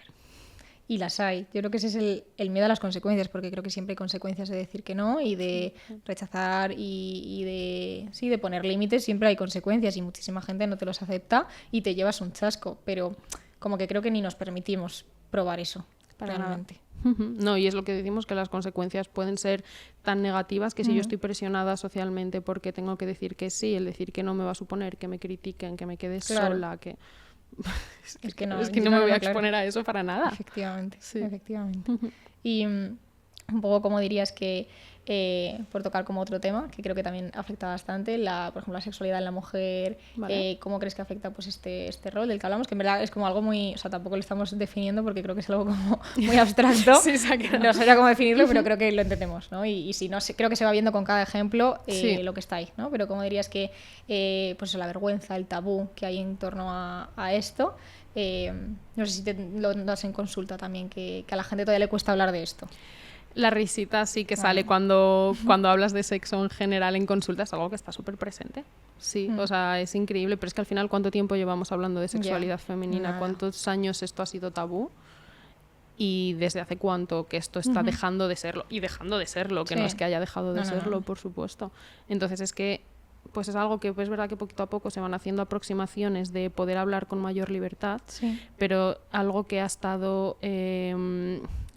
Speaker 2: Y las hay. Yo creo que ese es el miedo a las consecuencias, porque creo que siempre hay consecuencias de decir que no y de rechazar y de poner límites. Siempre hay consecuencias y muchísima gente no te los acepta y te llevas un chasco. Pero como que creo que ni nos permitimos probar eso realmente.
Speaker 1: No, y es lo que decimos, que las consecuencias pueden ser tan negativas que si yo estoy presionada socialmente porque tengo que decir que sí, el decir que no me va a suponer que me critiquen, que me quede sola, que... es que no me voy a exponer a eso para nada.
Speaker 2: Efectivamente, efectivamente. Y un poco como dirías que, por tocar como otro tema, que creo que también afecta bastante, por ejemplo, la sexualidad en la mujer, vale. ¿Cómo crees que afecta pues este rol del que hablamos? Que en verdad es como algo muy... O sea, tampoco lo estamos definiendo porque creo que es algo como muy abstracto.
Speaker 1: Sí,
Speaker 2: no sabría cómo definirlo, pero creo que lo entendemos, ¿no? Y si no, creo que se va viendo con cada ejemplo lo que está ahí, ¿no? Pero ¿cómo dirías que pues la vergüenza, el tabú que hay en torno a esto? No sé si lo das en consulta también, que a la gente todavía le cuesta hablar de esto.
Speaker 1: La risita sí que sale cuando hablas de sexo en general en consulta, es algo que está súper presente. Sí, o sea, es increíble, pero es que al final, ¿cuánto tiempo llevamos hablando de sexualidad femenina? Nada. ¿Cuántos años esto ha sido tabú? Y desde hace cuánto que esto está dejando de serlo. Y dejando de serlo, que no es que haya dejado de serlo, por supuesto. Entonces es que pues es algo que es verdad que poquito a poco se van haciendo aproximaciones de poder hablar con mayor libertad, pero algo que ha estado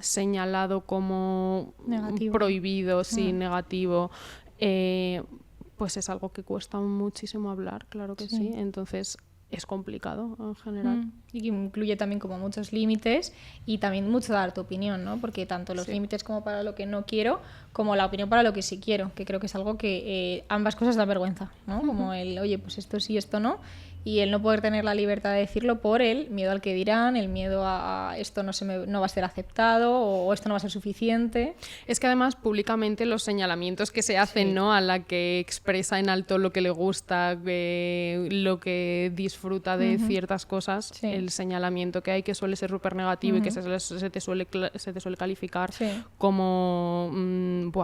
Speaker 1: señalado como negativo. Prohibido, negativo, pues es algo que cuesta muchísimo hablar, claro que sí. Entonces es complicado en general.
Speaker 2: Y que incluye también como muchos límites y también mucho dar tu opinión, ¿no? Porque tanto los límites como para lo que no quiero, como la opinión para lo que sí quiero, que creo que es algo que ambas cosas dan vergüenza, ¿no? Como el, oye, pues esto sí, esto no, y el no poder tener la libertad de decirlo por el miedo al que dirán, el miedo a esto no va a ser aceptado o esto no va a ser suficiente.
Speaker 1: Es que además públicamente los señalamientos que se hacen, ¿no? A la que expresa en alto lo que le gusta, lo que disfruta de ciertas cosas, el señalamiento que hay, que suele ser súper negativo y que se te suele calificar como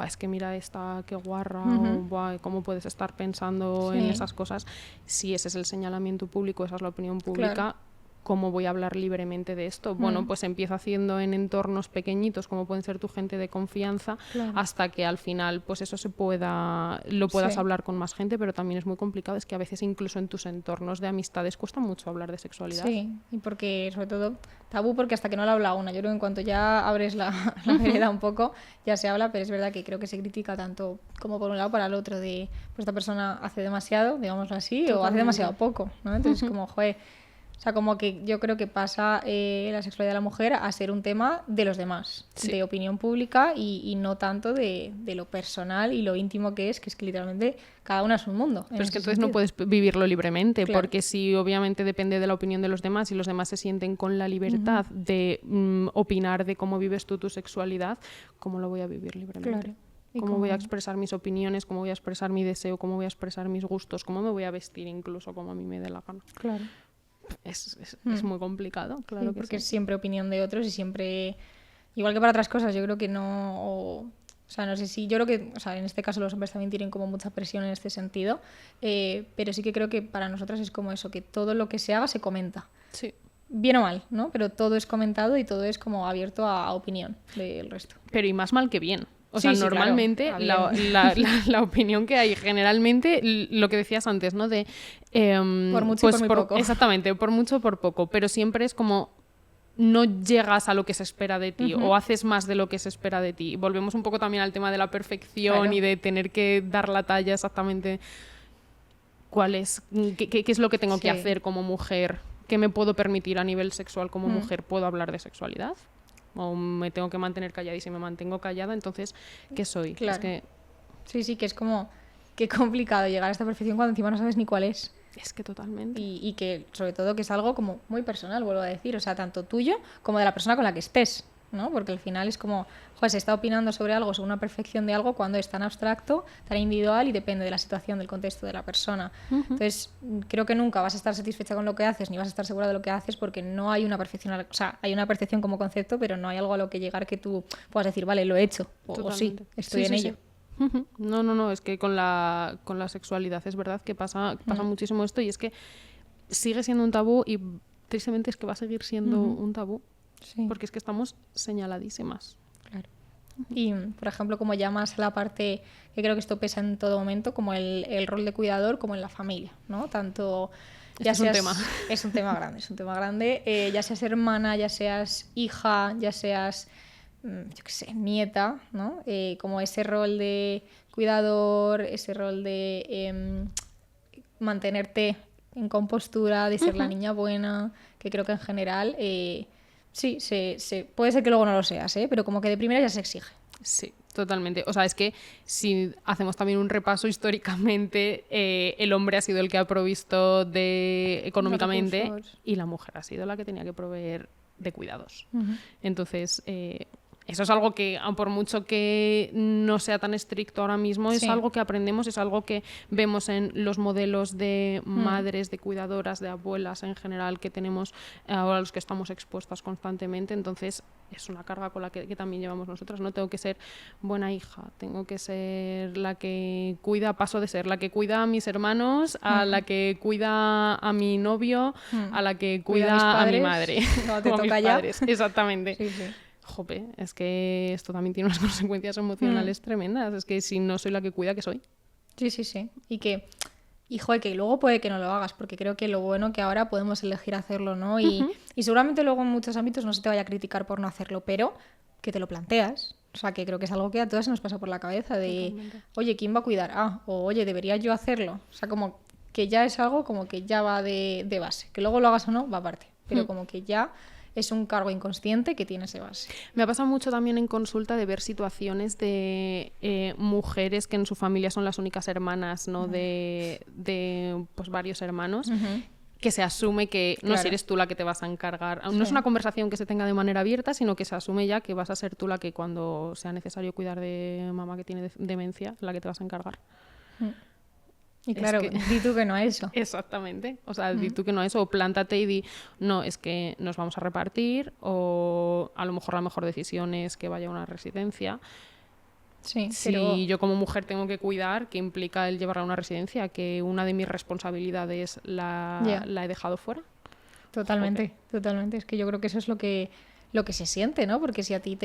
Speaker 1: es que mira esta, qué guarra, o ¿cómo puedes estar pensando en esas cosas? Si ese es el señalamiento público, esa es la opinión pública, ¿cómo voy a hablar libremente de esto? Bueno, pues empiezo haciendo en entornos pequeñitos, como pueden ser tu gente de confianza, hasta que al final pues eso lo puedas hablar con más gente, pero también es muy complicado, es que a veces incluso en tus entornos de amistades cuesta mucho hablar de sexualidad.
Speaker 2: Sí, y porque sobre todo tabú, porque hasta que no lo habla una, yo creo que en cuanto ya abres la vereda un poco, ya se habla, pero es verdad que creo que se critica tanto como por un lado para el otro, de pues esta persona hace demasiado, digámoslo así, o hace demasiado poco, ¿no? Entonces como, joder, o sea, como que yo creo que pasa la sexualidad de la mujer a ser un tema de los demás, de opinión pública y no tanto de lo personal y lo íntimo que es que literalmente cada una es un mundo.
Speaker 1: Pero es que entonces no puedes vivirlo libremente, porque si obviamente depende de la opinión de los demás y los demás se sienten con la libertad de opinar de cómo vives tú tu sexualidad, ¿cómo lo voy a vivir libremente? Claro. ¿Cómo voy a expresar mis opiniones? ¿Cómo voy a expresar mi deseo? ¿Cómo voy a expresar mis gustos? ¿Cómo me voy a vestir incluso como a mí me dé la gana?
Speaker 2: Claro.
Speaker 1: Es muy complicado, claro,
Speaker 2: porque es siempre opinión de otros y siempre, igual que para otras cosas, yo creo que no, o sea, no sé si, yo creo que, o sea, en este caso los hombres también tienen como mucha presión en este sentido, pero sí que creo que para nosotras es como eso, que todo lo que se haga se comenta.
Speaker 1: Sí.
Speaker 2: Bien o mal, ¿no? Pero todo es comentado y todo es como abierto a opinión del resto.
Speaker 1: Pero y más mal que bien. O sea, normalmente claro, la opinión que hay generalmente, lo que decías antes, ¿no? De
Speaker 2: por mucho
Speaker 1: pues
Speaker 2: y por muy poco.
Speaker 1: Exactamente, por mucho o por poco, pero siempre es como no llegas a lo que se espera de ti o haces más de lo que se espera de ti. Volvemos un poco también al tema de la perfección y de tener que dar la talla exactamente qué es lo que tengo que hacer como mujer, qué me puedo permitir a nivel sexual como mujer, ¿puedo hablar de sexualidad? O me tengo que mantener callada, y si me mantengo callada, entonces, ¿qué soy?
Speaker 2: Claro.
Speaker 1: Es que...
Speaker 2: Sí, que es como qué complicado llegar a esta perfección cuando encima no sabes ni cuál es.
Speaker 1: Es que totalmente.
Speaker 2: Y que sobre todo que es algo como muy personal, vuelvo a decir, o sea, tanto tuyo como de la persona con la que estés, ¿no? Porque al final es como, joder, se está opinando sobre algo, sobre una perfección de algo cuando es tan abstracto, tan individual y depende de la situación, del contexto de la persona. Entonces, creo que nunca vas a estar satisfecha con lo que haces ni vas a estar segura de lo que haces porque no hay una perfección, o sea, hay una percepción como concepto, pero no hay algo a lo que llegar que tú puedas decir, vale, lo he hecho, o sí, estoy en ello.
Speaker 1: No, es que con la sexualidad es verdad que pasa muchísimo esto y es que sigue siendo un tabú y tristemente es que va a seguir siendo un tabú.
Speaker 2: Sí.
Speaker 1: porque es que estamos señaladísimas.
Speaker 2: Claro. Y, por ejemplo, como llamas a la parte, que creo que esto pesa en todo momento, como el rol de cuidador, como en la familia, ¿no? Tanto... Ya
Speaker 1: Es un
Speaker 2: seas,
Speaker 1: tema.
Speaker 2: Es un tema grande, es un tema grande. Ya seas hermana, ya seas hija, ya seas, yo qué sé, nieta, ¿no? Como ese rol de cuidador, ese rol de mantenerte en compostura, de ser la niña buena, que creo que en general, sí, puede ser que luego no lo seas, pero como que de primera ya se exige.
Speaker 1: Sí, totalmente. O sea, es que si hacemos también un repaso históricamente, el hombre ha sido el que ha provisto económicamente y la mujer ha sido la que tenía que proveer de cuidados. Entonces, eso es algo que, por mucho que no sea tan estricto ahora mismo, es algo que aprendemos, es algo que vemos en los modelos de madres, de cuidadoras, de abuelas en general que tenemos ahora, a los que estamos expuestas constantemente. Entonces, es una carga con la que también llevamos nosotras. No tengo que ser buena hija, tengo que ser la que cuida, paso de ser la que cuida a mis hermanos, a la que cuida a mi novio, a la que cuida a mi madre.
Speaker 2: No, te toca ya.
Speaker 1: Padres. Exactamente.
Speaker 2: Sí, sí.
Speaker 1: Jope, es que esto también tiene unas consecuencias emocionales tremendas. Es que si no soy la que cuida, ¿qué soy?
Speaker 2: Sí, sí, sí. Y que, hijo, que luego puede que no lo hagas, porque creo que lo bueno que ahora podemos elegir hacerlo, ¿no? Y seguramente luego en muchos ámbitos no se te vaya a criticar por no hacerlo, pero que te lo planteas. O sea, que creo que es algo que a todas se nos pasa por la cabeza de, oye, ¿quién va a cuidar? O oye, ¿debería yo hacerlo? O sea, como que ya es algo como que ya va de base. Que luego lo hagas o no, va aparte. Pero como que ya... es un cargo inconsciente que tiene ese base.
Speaker 1: Me ha pasado mucho también en consulta de ver situaciones de mujeres que en su familia son las únicas hermanas, ¿no? De pues, varios hermanos, que se asume que no eres tú la que te vas a encargar. No es una conversación que se tenga de manera abierta, sino que se asume ya que vas a ser tú la que cuando sea necesario cuidar de mamá que tiene demencia, la que te vas a encargar.
Speaker 2: Y claro, di tú que no a eso.
Speaker 1: Exactamente. O sea, di tú que no a eso. O plántate y di, no, es que nos vamos a repartir, o a lo mejor la mejor decisión es que vaya a una residencia.
Speaker 2: Sí,
Speaker 1: si
Speaker 2: pero...
Speaker 1: yo como mujer tengo que cuidar, ¿qué implica el llevarla a una residencia? Que una de mis responsabilidades la he dejado fuera.
Speaker 2: Totalmente, totalmente. Es que yo creo que eso es lo que se siente, ¿no? Porque si a ti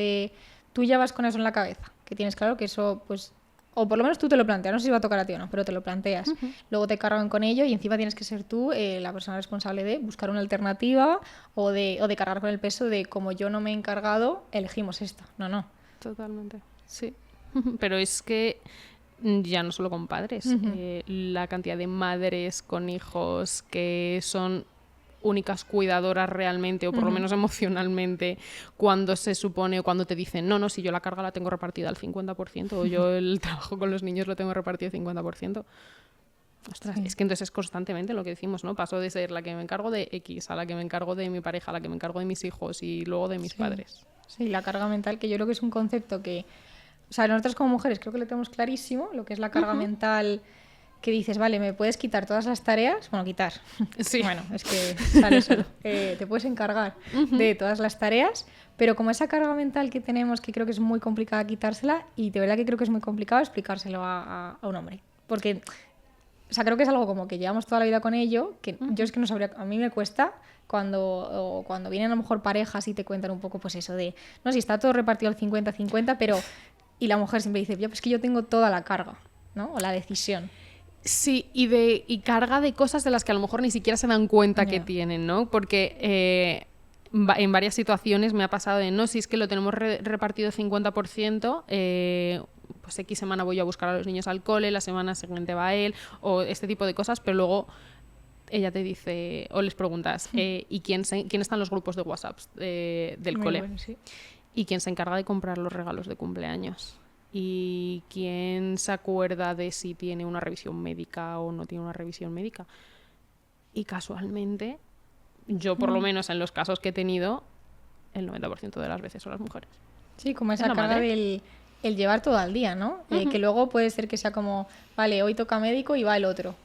Speaker 2: tú ya vas con eso en la cabeza, que tienes claro que eso, pues... O por lo menos tú te lo planteas, no sé si va a tocar a ti o no, pero te lo planteas. Luego te cargan con ello y encima tienes que ser tú la persona responsable de buscar una alternativa o de cargar con el peso de como yo no me he encargado, elegimos esto. No.
Speaker 1: Totalmente, sí. Pero es que ya no solo con padres, la cantidad de madres con hijos que son únicas cuidadoras realmente, o por lo menos emocionalmente, cuando se supone o cuando te dicen, no, si yo la carga la tengo repartida al 50%, o yo el trabajo con los niños lo tengo repartido al 50%. Ostras, es que entonces es constantemente lo que decimos, ¿no? Paso de ser la que me encargo de X, a la que me encargo de mi pareja, a la que me encargo de mis hijos y luego de mis padres.
Speaker 2: Sí, la carga mental, que yo creo que es un concepto que, o sea, nosotras como mujeres creo que lo tenemos clarísimo, lo que es la carga mental, que dices, vale, me puedes quitar todas las tareas, bueno, quitar, bueno, es que sale solo, te puedes encargar de todas las tareas, pero como esa carga mental que tenemos, que creo que es muy complicada quitársela, y de verdad que creo que es muy complicado explicárselo a un hombre, porque, o sea, creo que es algo como que llevamos toda la vida con ello, que yo es que no sabría, a mí me cuesta cuando vienen a lo mejor parejas y te cuentan un poco pues eso de, no, si está todo repartido al 50-50, pero, y la mujer siempre dice, pues que yo tengo toda la carga, ¿no? O la decisión.
Speaker 1: Sí, y carga de cosas de las que a lo mejor ni siquiera se dan cuenta que tienen, ¿no? Porque en varias situaciones me ha pasado de, no, si es que lo tenemos repartido 50%, pues X semana voy a buscar a los niños al cole, la semana siguiente va él, o este tipo de cosas, pero luego ella te dice, o les preguntas, ¿y quién están los grupos de WhatsApp del cole?
Speaker 2: Bueno, sí.
Speaker 1: ¿Y quién se encarga de comprar los regalos de cumpleaños? ¿Y quién se acuerda de si tiene una revisión médica o no tiene una revisión médica? Y casualmente, yo por lo menos en los casos que he tenido, el 90% de las veces son las mujeres.
Speaker 2: Sí, como esa carga del el llevar todo al día, ¿no? Que luego puede ser que sea como, vale, hoy toca médico y va el otro.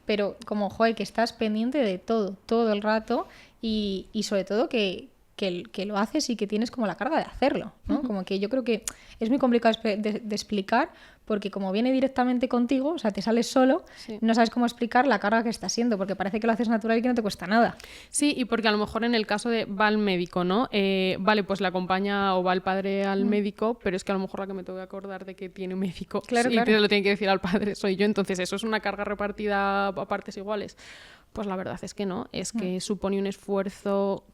Speaker 2: Pero como, joder, que estás pendiente de todo el rato y sobre todo que que lo haces y que tienes como la carga de hacerlo, ¿no? Como que yo creo que es muy complicado de explicar porque como viene directamente contigo, o sea, te sales solo, no sabes cómo explicar la carga que está siendo, porque parece que lo haces natural y que no te cuesta nada.
Speaker 1: Sí, y porque a lo mejor en el caso de va al médico, ¿no? Vale, pues le acompaña o va el padre al médico, pero es que a lo mejor la que me tengo que acordar de que tiene un médico
Speaker 2: claro,
Speaker 1: y te lo tiene que decir al padre soy yo, entonces eso es una carga repartida a partes iguales. Pues la verdad es que no, es que supone un esfuerzo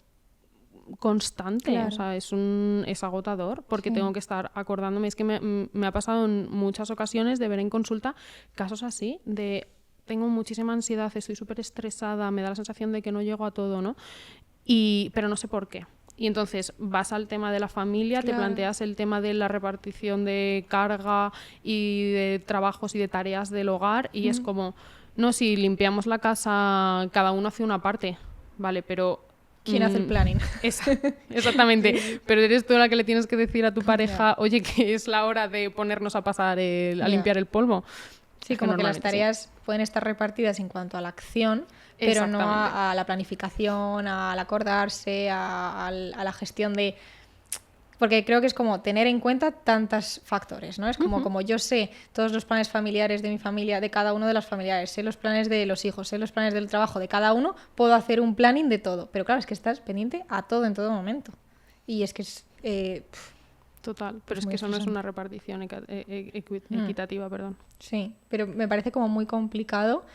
Speaker 1: constante,
Speaker 2: claro.
Speaker 1: O sea, es agotador porque tengo que estar acordándome, es que me ha pasado en muchas ocasiones de ver en consulta casos así, de tengo muchísima ansiedad, estoy súper estresada, me da la sensación de que no llego a todo, ¿no? Pero no sé por qué. Y entonces vas al tema de la familia, te planteas el tema de la repartición de carga y de trabajos y de tareas del hogar y es como, no, si limpiamos la casa, cada uno hace una parte, vale, pero
Speaker 2: ¿quién hace el planning?
Speaker 1: Exactamente, pero eres tú la que le tienes que decir a tu pareja, oye, que es la hora de ponernos a pasar a limpiar el polvo.
Speaker 2: Sí, como que las tareas pueden estar repartidas en cuanto a la acción, pero no a la planificación, al acordarse, a la gestión de... Porque creo que es como tener en cuenta tantos factores, ¿no? Es como yo sé todos los planes familiares de mi familia, de cada uno de los familiares, sé los planes de los hijos, sé los planes del trabajo de cada uno, puedo hacer un planning de todo. Pero claro, es que estás pendiente a todo en todo momento. Y es que es...
Speaker 1: Total, pero es que eso no es una repartición equitativa, perdón.
Speaker 2: Sí, pero me parece como muy complicado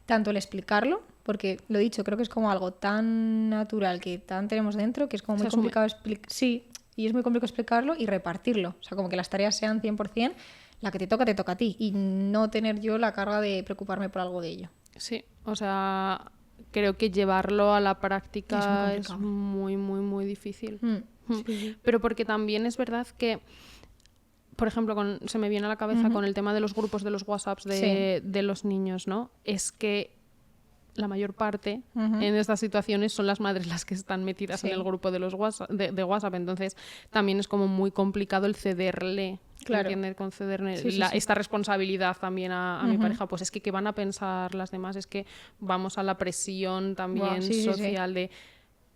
Speaker 2: tanto el explicarlo, porque lo he dicho, creo que es como algo tan natural que tan tenemos dentro que es como muy complicado explicar. Sí, y es muy complicado explicarlo y repartirlo. O sea, como que las tareas sean 100%, la que te toca a ti y no tener yo la carga de preocuparme por algo de ello.
Speaker 1: Sí, o sea, creo que llevarlo a la práctica es muy, muy, muy difícil. Sí. Pero porque también es verdad que, por ejemplo, se me viene a la cabeza con el tema de los grupos de los WhatsApps de los niños, ¿no? Es que la mayor parte en estas situaciones son las madres las que están metidas en el grupo de los WhatsApp, de WhatsApp, entonces también es como muy complicado el cederle, ¿entiendes? Concederle esta responsabilidad también a mi pareja, pues es que ¿qué van a pensar las demás? Es que vamos a la presión también social de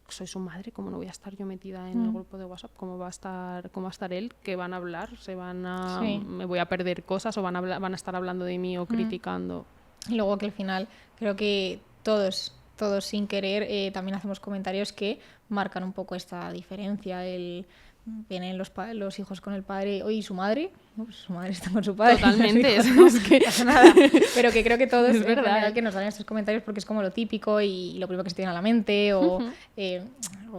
Speaker 1: soy su madre, ¿cómo no voy a estar yo metida en el grupo de WhatsApp? ¿Cómo va a estar él? ¿Qué van a hablar? ¿Me voy a perder cosas o van a estar hablando de mí o criticando?
Speaker 2: Y luego que al final creo que todos sin querer también hacemos comentarios que marcan un poco esta diferencia. Vienen los hijos con el padre y su madre. No, pues su madre está con su padre.
Speaker 1: Totalmente,
Speaker 2: es que no pasa nada. Pero que creo que todos es verdad que nos dan estos comentarios porque es como lo típico y lo primero que se tiene a la mente o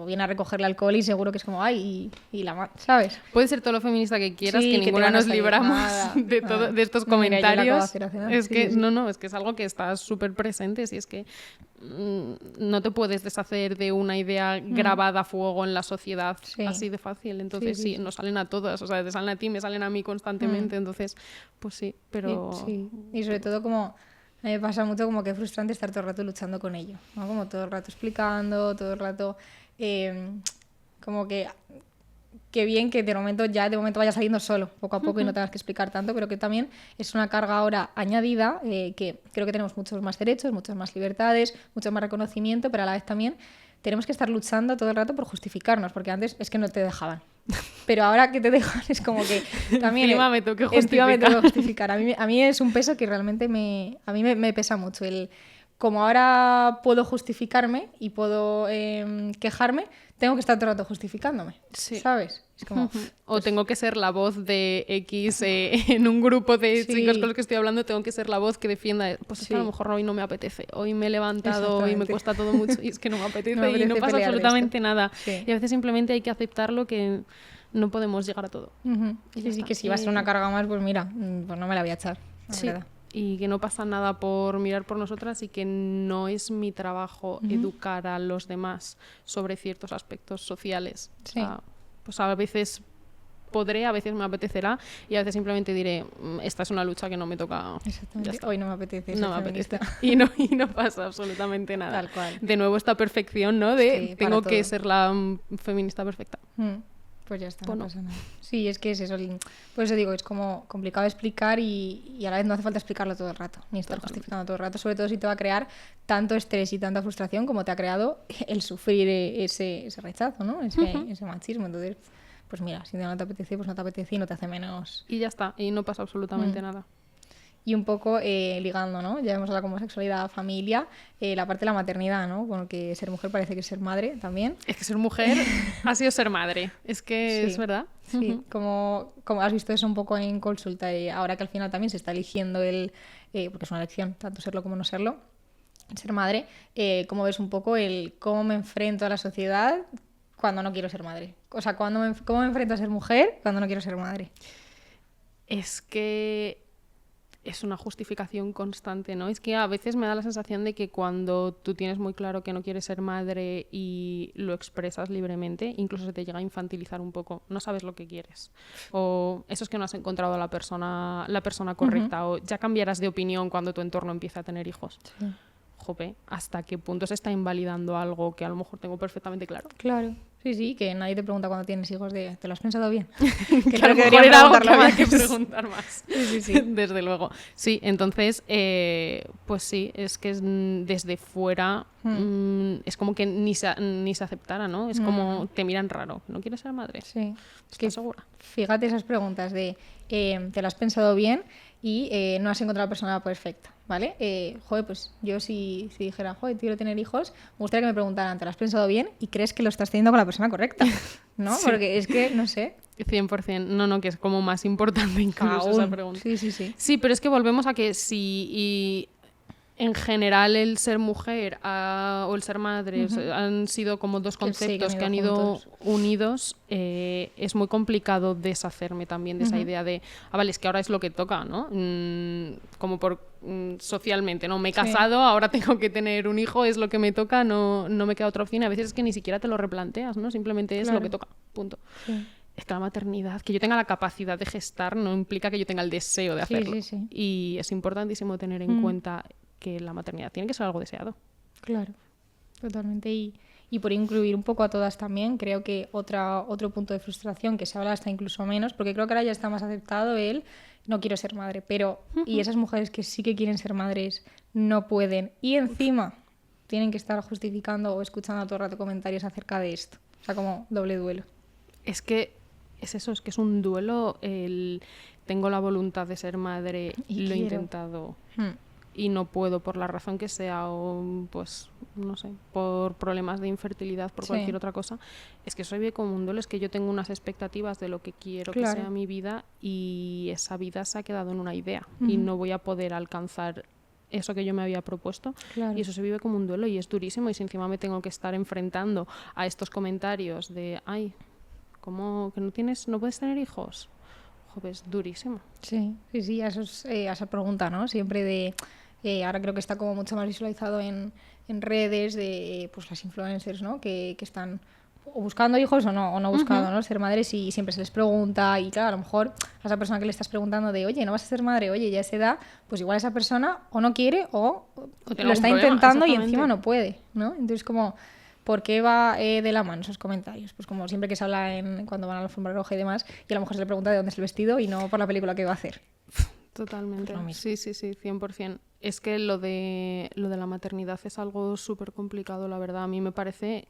Speaker 2: viene a recoger el alcohol y seguro que es como ay y la ¿sabes?
Speaker 1: Puede ser todo lo feminista que quieras, que ninguna nos libramos de estos comentarios. Es que es que es algo que está súper presente, si es que no te puedes deshacer de una idea grabada a fuego en la sociedad así de fácil. Entonces sí, nos salen a todas, o sea, te salen a ti, me salen a mí constantemente, entonces pues sí, pero...
Speaker 2: Y sobre todo como a mí me pasa mucho como que es frustrante estar todo el rato luchando con ello, ¿no? Como todo el rato explicando, todo el rato como que bien que de momento vaya saliendo solo, poco a poco y no tengas que explicar tanto, pero que también es una carga ahora añadida, que creo que tenemos muchos más derechos, muchas más libertades, mucho más reconocimiento, pero a la vez también tenemos que estar luchando todo el rato por justificarnos, porque antes es que no te dejaban. Pero ahora que te dejan es como que también
Speaker 1: encima me tengo que justificar.
Speaker 2: A mí es un peso que realmente a mí me pesa mucho. Como ahora puedo justificarme y puedo quejarme, tengo que estar todo el rato justificándome, ¿sabes? Es como,
Speaker 1: o tengo que ser la voz de X en un grupo de chicos con los que estoy hablando, tengo que ser la voz que defienda, pues es que a lo mejor hoy no me apetece, hoy me he levantado y me cuesta todo mucho y es que no me apetece y no pasa absolutamente nada. Y a veces simplemente hay que aceptarlo, que no podemos llegar a todo.
Speaker 2: Sí, que si va a ser una carga más, pues mira, pues no me la voy a echar, la verdad.
Speaker 1: Y que no pasa nada por mirar por nosotras y que no es mi trabajo educar a los demás sobre ciertos aspectos sociales. O sea, pues a veces podré, a veces me apetecerá y a veces simplemente diré, esta es una lucha que no me toca.
Speaker 2: Exactamente. Hoy no me apetece.
Speaker 1: No me apetece. Y no pasa absolutamente nada.
Speaker 2: Tal cual.
Speaker 1: De nuevo esta perfección, ¿no? De tengo que ser la feminista perfecta.
Speaker 2: Pues ya está,
Speaker 1: Pues
Speaker 2: no
Speaker 1: no.
Speaker 2: pasa nada. Sí, es que es eso. Por eso digo, es como complicado de explicar y a la vez no hace falta explicarlo todo el rato, ni estar justificando todo el rato, sobre todo si te va a crear tanto estrés y tanta frustración como te ha creado el sufrir ese rechazo, ¿no? Ese machismo. Entonces, pues mira, si no te apetece, pues no te apetece y no te hace menos.
Speaker 1: Y ya está, y no pasa absolutamente nada.
Speaker 2: Y un poco ligando, ¿no? Ya hemos hablado como sexualidad, familia, la parte de la maternidad, ¿no? Porque ser mujer parece que es ser madre también.
Speaker 1: Es que ser mujer ha sido ser madre, es que
Speaker 2: Sí,
Speaker 1: es verdad.
Speaker 2: Sí, como has visto eso un poco en consulta, ahora que al final también se está eligiendo porque es una elección, tanto serlo como no serlo, ser madre, ¿cómo ves un poco cómo me enfrento a la sociedad cuando no quiero ser madre? O sea, cómo me enfrento a ser mujer cuando no quiero ser madre.
Speaker 1: Es que es una justificación constante, ¿no? Es que a veces me da la sensación de que cuando tú tienes muy claro que no quieres ser madre y lo expresas libremente, incluso se te llega a infantilizar un poco. No sabes lo que quieres. O eso es que no has encontrado a la persona correcta. O ya cambiarás de opinión cuando tu entorno empieza a tener hijos.
Speaker 2: Sí.
Speaker 1: Jope, ¿hasta qué punto se está invalidando algo que a lo mejor tengo perfectamente claro?
Speaker 2: Claro. Sí, que nadie te pregunta cuando tienes hijos ¿te lo has pensado bien?
Speaker 1: Que a lo mejor era algo que había que preguntar más.
Speaker 2: Sí.
Speaker 1: Desde luego. Sí, entonces, pues sí, es que desde fuera es como que ni se aceptara, ¿no? Es como te miran raro. ¿No quieres ser madre?
Speaker 2: Sí.
Speaker 1: Es que segura.
Speaker 2: Fíjate esas preguntas de ¿te lo has pensado bien? Y no has encontrado la persona perfecta, ¿vale? Pues yo si dijera, quiero tener hijos, me gustaría que me preguntaran, ¿te lo has pensado bien? ¿Y crees que lo estás teniendo con la persona correcta? ¿No?
Speaker 1: Sí.
Speaker 2: Porque es que, no sé.
Speaker 1: 100%. No, que es como más importante incluso esa pregunta.
Speaker 2: Sí.
Speaker 1: Sí, pero es que volvemos a que si en general el ser mujer o el ser madre han sido como dos conceptos que han ido unidos, es muy complicado deshacerme también de esa idea de, vale, es que ahora es lo que toca, ¿no? Como socialmente, ¿no? Me he casado, ahora tengo que tener un hijo, es lo que me toca, no me queda otra opción. A veces es que ni siquiera te lo replanteas, ¿no? Simplemente es lo que toca, punto. Sí. Es que la maternidad, que yo tenga la capacidad de gestar, no implica que yo tenga el deseo de hacerlo.
Speaker 2: Sí.
Speaker 1: Y es importantísimo tener en cuenta que la maternidad tiene que ser algo deseado.
Speaker 2: Claro, totalmente. Y por incluir un poco a todas también, creo que otro punto de frustración que se habla hasta incluso menos, porque creo que ahora ya está más aceptado no quiero ser madre, pero y esas mujeres que sí que quieren ser madres no pueden y encima tienen que estar justificando o escuchando todo el rato comentarios acerca de esto. O sea, como doble duelo.
Speaker 1: Es que es eso, es que es un duelo. Tengo la voluntad de ser madre, lo he intentado y no puedo por la razón que sea, o pues no sé, por problemas de infertilidad, por cualquier otra cosa. Es que eso vive como un duelo, es que yo tengo unas expectativas de lo que quiero que sea mi vida y esa vida se ha quedado en una idea y no voy a poder alcanzar eso que yo me había propuesto. Y eso se vive como un duelo y es durísimo. Y si encima me tengo que estar enfrentando a estos comentarios de ¿cómo que no puedes tener hijos? Joder, es durísimo.
Speaker 2: Sí, a esa pregunta, ¿no? Siempre de ahora creo que está como mucho más visualizado en redes de pues las influencers, ¿no? Que están o buscando hijos o no buscando, ¿no? Ser madres y siempre se les pregunta y claro, a lo mejor a esa persona que le estás preguntando de oye, ¿no vas a ser madre? Oye, ya a esa edad, pues igual esa persona o no quiere o lo está intentando y encima no puede, ¿no? Entonces como, ¿por qué va de la mano esos comentarios? Pues como siempre que se habla cuando van a la alfombra roja y demás y a lo mejor se le pregunta de dónde es el vestido y no por la película que va a hacer.
Speaker 1: Totalmente. Sí, 100%. Es que lo de la maternidad es algo súper complicado, la verdad. A mí me parece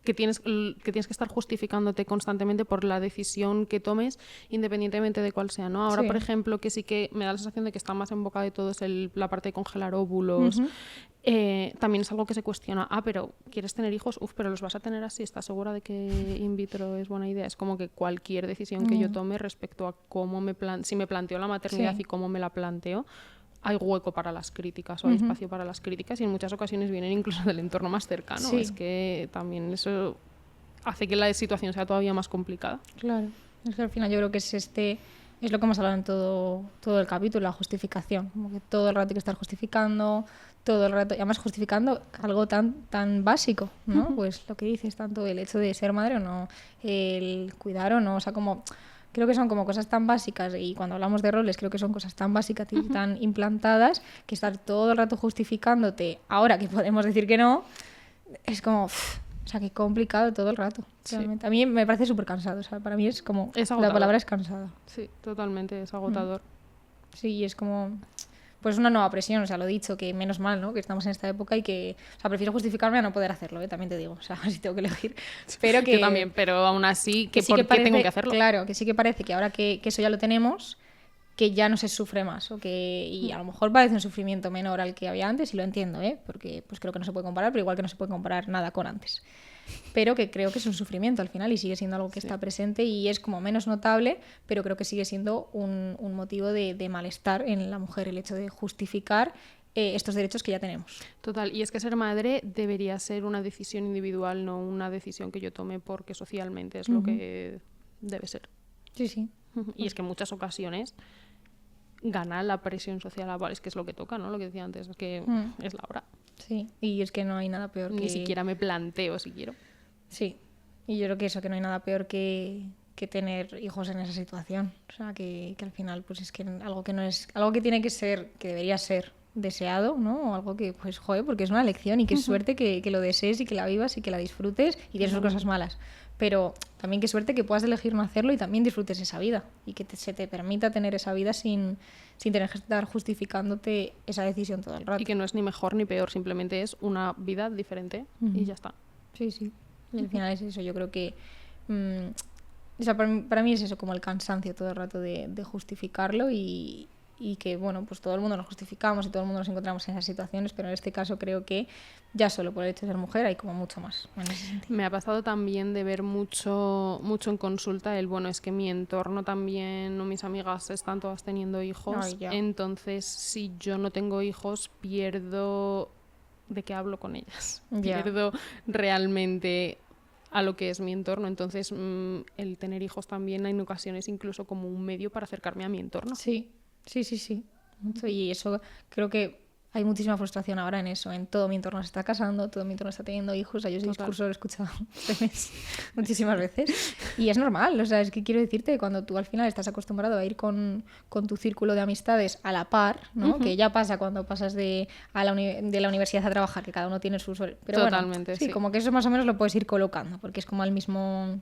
Speaker 1: que tienes que estar justificándote constantemente por la decisión que tomes, independientemente de cuál sea, ¿no? Ahora, por ejemplo, que sí que me da la sensación de que está más en boca de todos la parte de congelar óvulos. También es algo que se cuestiona. Pero ¿quieres tener hijos? Pero los vas a tener así. ¿Estás segura de que in vitro es buena idea? Es como que cualquier decisión que yo tome respecto a cómo si me planteo la maternidad y cómo me la planteo, hay hueco para las críticas o hay espacio para las críticas y en muchas ocasiones vienen incluso del entorno más cercano. Es que también eso hace que la situación sea todavía más complicada.
Speaker 2: Claro. Es que al final yo creo que es lo que hemos hablado en todo el capítulo, la justificación. Como que todo el rato hay que estar justificando, todo el rato, y además justificando algo tan básico, ¿no? Pues lo que dices, tanto el hecho de ser madre o no, el cuidar o no, o sea, como creo que son como cosas tan básicas y cuando hablamos de roles creo que son cosas tan básicas y tan implantadas que estar todo el rato justificándote ahora que podemos decir que no, es como O sea, qué complicado todo el rato.
Speaker 1: Sí.
Speaker 2: Realmente. A mí me parece súper cansado. O sea, para mí es como...
Speaker 1: Es
Speaker 2: la
Speaker 1: agotador.
Speaker 2: palabra es cansada.
Speaker 1: Sí, totalmente, es agotador.
Speaker 2: Sí, y es como... Pues una nueva presión, o sea, lo dicho, que menos mal, ¿no? Que estamos en esta época y que... O sea, prefiero justificarme a no poder hacerlo, ¿eh? También te digo. O sea, si tengo que elegir. Pero que...
Speaker 1: Yo también, pero aún así,
Speaker 2: que sí
Speaker 1: ¿por
Speaker 2: que
Speaker 1: qué
Speaker 2: parece,
Speaker 1: tengo que hacerlo?
Speaker 2: Claro, que sí que parece que ahora que eso ya lo tenemos, que ya no se sufre más. Y a lo mejor parece un sufrimiento menor al que había antes, y lo entiendo, ¿eh? Porque pues creo que no se puede comparar, pero igual que no se puede comparar nada con antes. Pero que creo que es un sufrimiento al final y sigue siendo algo que está presente y es como menos notable, pero creo que sigue siendo un motivo de malestar en la mujer el hecho de justificar estos derechos que ya tenemos.
Speaker 1: Total, y es que ser madre debería ser una decisión individual, no una decisión que yo tome porque socialmente es lo que debe ser.
Speaker 2: Sí, sí.
Speaker 1: Y es que en muchas ocasiones gana la presión social laboral, es que es lo que toca, ¿no? Lo que decía antes, es que es la hora.
Speaker 2: Sí, y es que no hay nada peor
Speaker 1: Ni siquiera me planteo si quiero.
Speaker 2: Sí, y yo creo que eso, que no hay nada peor que tener hijos en esa situación. O sea, que al final pues es que algo que no es... Algo que tiene que ser, que debería ser deseado, ¿no? O algo que, pues, joder, porque es una elección y qué suerte que lo desees y que la vivas y que la disfrutes y tienes sus cosas malas. Pero también qué suerte que puedas elegir no hacerlo y también disfrutes esa vida y que se te permita tener esa vida sin tener que estar justificándote esa decisión todo el rato.
Speaker 1: Y que no es ni mejor ni peor, simplemente es una vida diferente y ya está.
Speaker 2: Sí, sí. Y al final es eso, yo creo que... o sea, para mí es eso, como el cansancio todo el rato de justificarlo y que, bueno, pues todo el mundo nos justificamos y todo el mundo nos encontramos en esas situaciones, pero en este caso creo que ya solo por el hecho de ser mujer hay como mucho más en ese sentido.
Speaker 1: Me ha pasado también de ver mucho en consulta bueno, es que mi entorno también, o mis amigas están todas teniendo hijos, entonces si yo no tengo hijos pierdo de qué hablo con ellas, pierdo realmente a lo que es mi entorno, entonces el tener hijos también en ocasiones incluso como un medio para acercarme a mi entorno.
Speaker 2: Sí. Mucho. Y eso creo que hay muchísima frustración ahora en eso. En todo mi entorno se está casando, todo mi entorno está teniendo hijos. O sea, yo ese discurso lo he escuchado este mes muchísimas veces. Y es normal, o sea, es que quiero decirte, cuando tú al final estás acostumbrado a ir con tu círculo de amistades a la par, ¿no? Que ya pasa cuando pasas de la universidad a trabajar, que cada uno tiene sus... Pero
Speaker 1: totalmente,
Speaker 2: bueno, sí, como que eso más o menos lo puedes ir colocando, porque es como al mismo...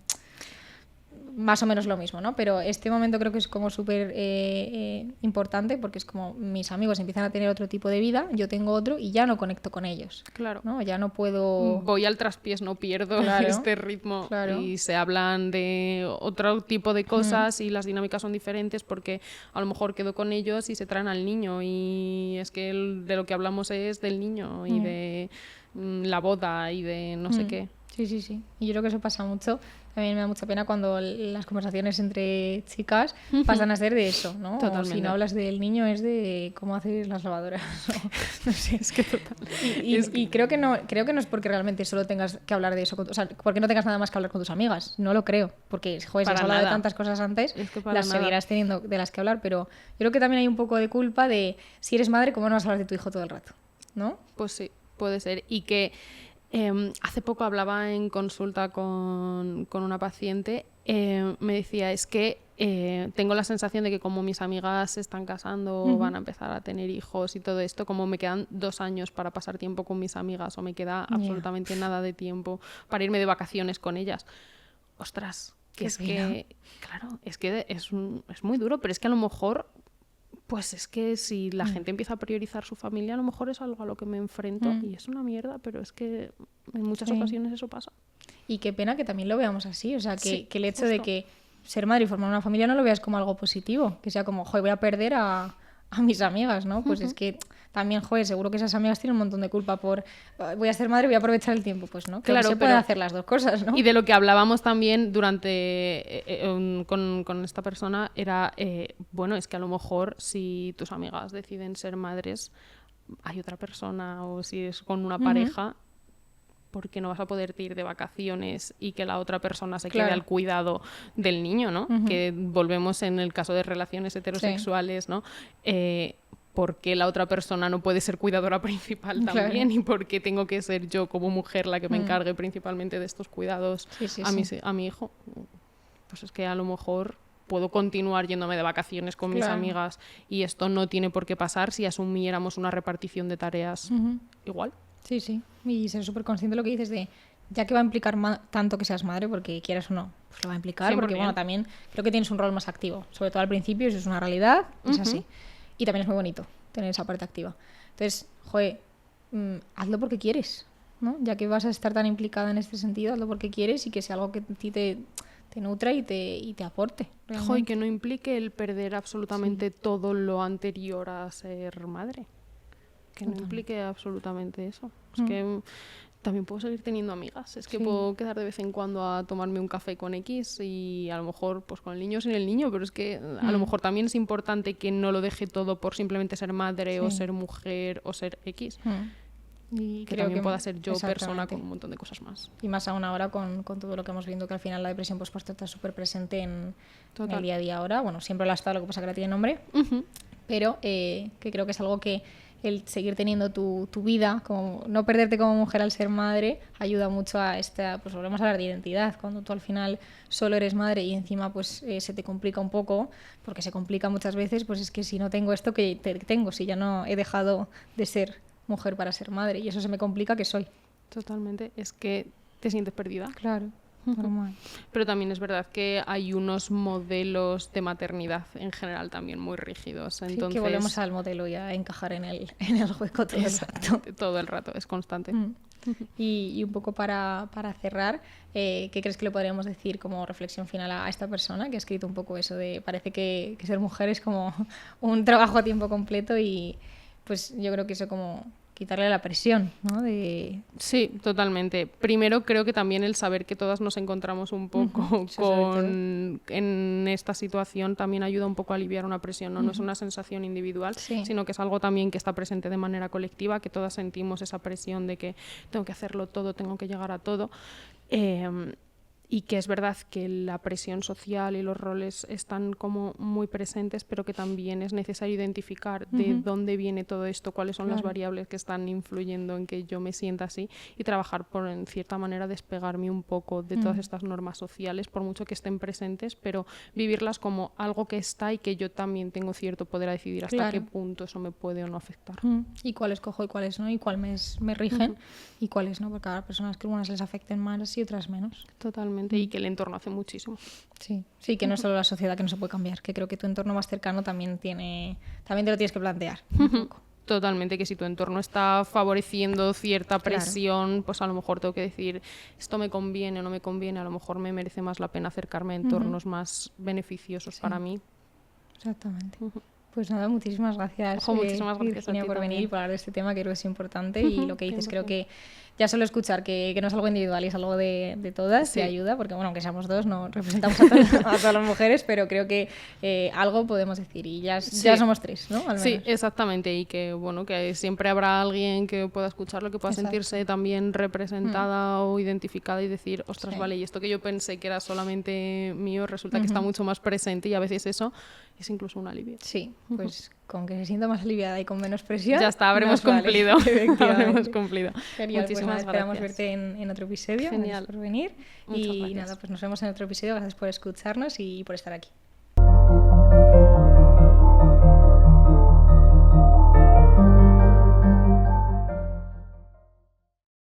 Speaker 2: más o menos lo mismo, ¿no? Pero este momento creo que es como súper importante porque es como mis amigos empiezan a tener otro tipo de vida, yo tengo otro y ya no conecto con ellos.
Speaker 1: Claro.
Speaker 2: ¿No? Ya no puedo...
Speaker 1: Voy al traspiés, no pierdo este ritmo.
Speaker 2: Claro.
Speaker 1: Y se hablan de otro tipo de cosas y las dinámicas son diferentes porque a lo mejor quedo con ellos y se traen al niño y es que de lo que hablamos es del niño y de la boda y de no sé qué.
Speaker 2: Sí. Y yo creo que eso pasa mucho. También me da mucha pena cuando las conversaciones entre chicas pasan a ser de eso, ¿no?
Speaker 1: Totalmente.
Speaker 2: O si no hablas del niño es de cómo hacer las lavadoras. No sé.
Speaker 1: Es que total.
Speaker 2: Y creo que no es porque realmente solo tengas que hablar de eso, o sea, porque no tengas nada más que hablar con tus amigas. No lo creo, porque joder, si has hablado de tantas cosas antes, las seguirás teniendo de las que hablar, pero yo creo que también hay un poco de culpa de si eres madre, ¿cómo no vas a hablar de tu hijo todo el rato? ¿No?
Speaker 1: Pues sí, puede ser. Y que hace poco hablaba en consulta con una paciente, me decía, es que tengo la sensación de que como mis amigas se están casando o van a empezar a tener hijos y todo esto, como me quedan 2 años para pasar tiempo con mis amigas o me queda absolutamente nada de tiempo para irme de vacaciones con ellas. Ostras, que es que, claro, es que es muy duro, pero es que a lo mejor... Pues es que si la gente empieza a priorizar su familia, a lo mejor es algo a lo que me enfrento y es una mierda, pero es que en muchas ocasiones eso pasa.
Speaker 2: Y qué pena que también lo veamos así, o sea, que el hecho de que ser madre y formar una familia no lo veas como algo positivo, que sea como, joder, voy a perder a mis amigas, ¿no? Pues es que también, joder, seguro que esas amigas tienen un montón de culpa por voy a ser madre y voy a aprovechar el tiempo, pues no, claro, se pueden hacer las dos cosas, ¿no?
Speaker 1: Y de lo que hablábamos también durante con esta persona era, bueno, es que a lo mejor si tus amigas deciden ser madres, hay otra persona o si es con una pareja, porque no vas a poderte ir de vacaciones y que la otra persona se quede al cuidado del niño, ¿no? Que volvemos en el caso de relaciones heterosexuales, ¿no? ¿Por qué la otra persona no puede ser cuidadora principal también? ¿Y por qué tengo que ser yo como mujer la que me encargue principalmente de estos cuidados a mi hijo? Pues es que a lo mejor puedo continuar yéndome de vacaciones con mis amigas y esto no tiene por qué pasar si asumiéramos una repartición de tareas igual.
Speaker 2: Sí, y ser súper consciente de lo que dices de ya que va a implicar tanto que seas madre, porque quieras o no, pues lo va a implicar, porque bueno, también creo que tienes un rol más activo, sobre todo al principio, eso es una realidad, es así. Y también es muy bonito tener esa parte activa. Entonces, joder, hazlo porque quieres, ¿no? Ya que vas a estar tan implicada en este sentido, hazlo porque quieres y que sea algo que a ti te nutra y te aporte.
Speaker 1: Joder, y que no implique el perder absolutamente todo lo anterior a ser madre. Que no implique absolutamente eso. Es que también puedo seguir teniendo amigas. Es que puedo quedar de vez en cuando a tomarme un café con X y a lo mejor pues con el niño o sin el niño, pero es que a lo mejor también es importante que no lo deje todo por simplemente ser madre o ser mujer o ser X. Y que también pueda ser yo persona con un montón de cosas más.
Speaker 2: Y más aún ahora con todo lo que hemos visto, que al final la depresión postparto está súper presente en el día a día ahora. Bueno, siempre lo ha estado, lo que pasa que ahora tiene nombre. Pero que creo que es algo que el seguir teniendo tu vida, como no perderte como mujer al ser madre, ayuda mucho a esta, pues volvemos a hablar de identidad. Cuando tú al final solo eres madre y encima pues se te complica un poco, porque se complica muchas veces, pues es que si no tengo esto que tengo, si ya no he dejado de ser mujer para ser madre, y eso se me complica que soy.
Speaker 1: Totalmente, es que te sientes perdida.
Speaker 2: Claro. Normal.
Speaker 1: Pero también es verdad que hay unos modelos de maternidad en general también muy rígidos. Entonces,
Speaker 2: que volvemos al modelo y a encajar en el hueco todo el rato.
Speaker 1: Todo el rato, es constante.
Speaker 2: Y un poco para cerrar, ¿qué crees que le podríamos decir como reflexión final a esta persona que ha escrito un poco eso de parece que ser mujer es como un trabajo a tiempo completo y pues yo creo que eso como quitarle la presión, ¿no?
Speaker 1: Sí, totalmente. Primero creo que también el saber que todas nos encontramos un poco en esta situación también ayuda un poco a aliviar una presión, ¿no? No es una sensación individual, sino que es algo también que está presente de manera colectiva, que todas sentimos esa presión de que tengo que hacerlo todo, tengo que llegar a todo. Y que es verdad que la presión social y los roles están como muy presentes, pero que también es necesario identificar de dónde viene todo esto, cuáles son las variables que están influyendo en que yo me sienta así y trabajar por, en cierta manera, despegarme un poco de todas estas normas sociales, por mucho que estén presentes, pero vivirlas como algo que está y que yo también tengo cierto poder a decidir hasta qué punto eso me puede o no afectar.
Speaker 2: Y cuáles cojo y cuáles no, y cuáles me rigen y cuáles no, porque habrá personas que algunas les afecten más y otras menos.
Speaker 1: Totalmente. Y que el entorno hace muchísimo.
Speaker 2: Sí, que no es solo la sociedad que no se puede cambiar, que creo que tu entorno más cercano también te lo tienes que plantear un poco.
Speaker 1: Totalmente, que si tu entorno está favoreciendo cierta presión, pues a lo mejor tengo que decir, esto me conviene o no me conviene, a lo mejor me merece más la pena acercarme a entornos más beneficiosos para mí.
Speaker 2: Exactamente. Pues nada, muchísimas gracias,
Speaker 1: muchísimas gracias
Speaker 2: Virginia, por venir y por hablar de este tema que creo que es importante y lo que dices creo que ya solo escuchar que no es algo individual y es algo de todas te ayuda, porque bueno, aunque seamos dos no representamos a todas las mujeres, pero creo que algo podemos decir y ya somos tres, ¿no? Al menos.
Speaker 1: Sí, exactamente, y que bueno, que siempre habrá alguien que pueda escucharlo, que pueda sentirse también representada o identificada y decir, ostras, vale, y esto que yo pensé que era solamente mío resulta que está mucho más presente y a veces eso es incluso un alivio.
Speaker 2: Sí, pues con que se sienta más aliviada y con menos presión.
Speaker 1: Ya está, habremos cumplido. Habremos cumplido.
Speaker 2: Genial, pues nada, esperamos verte en otro episodio.
Speaker 1: Genial.
Speaker 2: Gracias por venir.
Speaker 1: Muchas gracias.
Speaker 2: Nada, pues nos vemos en otro episodio. Gracias por escucharnos y por estar aquí.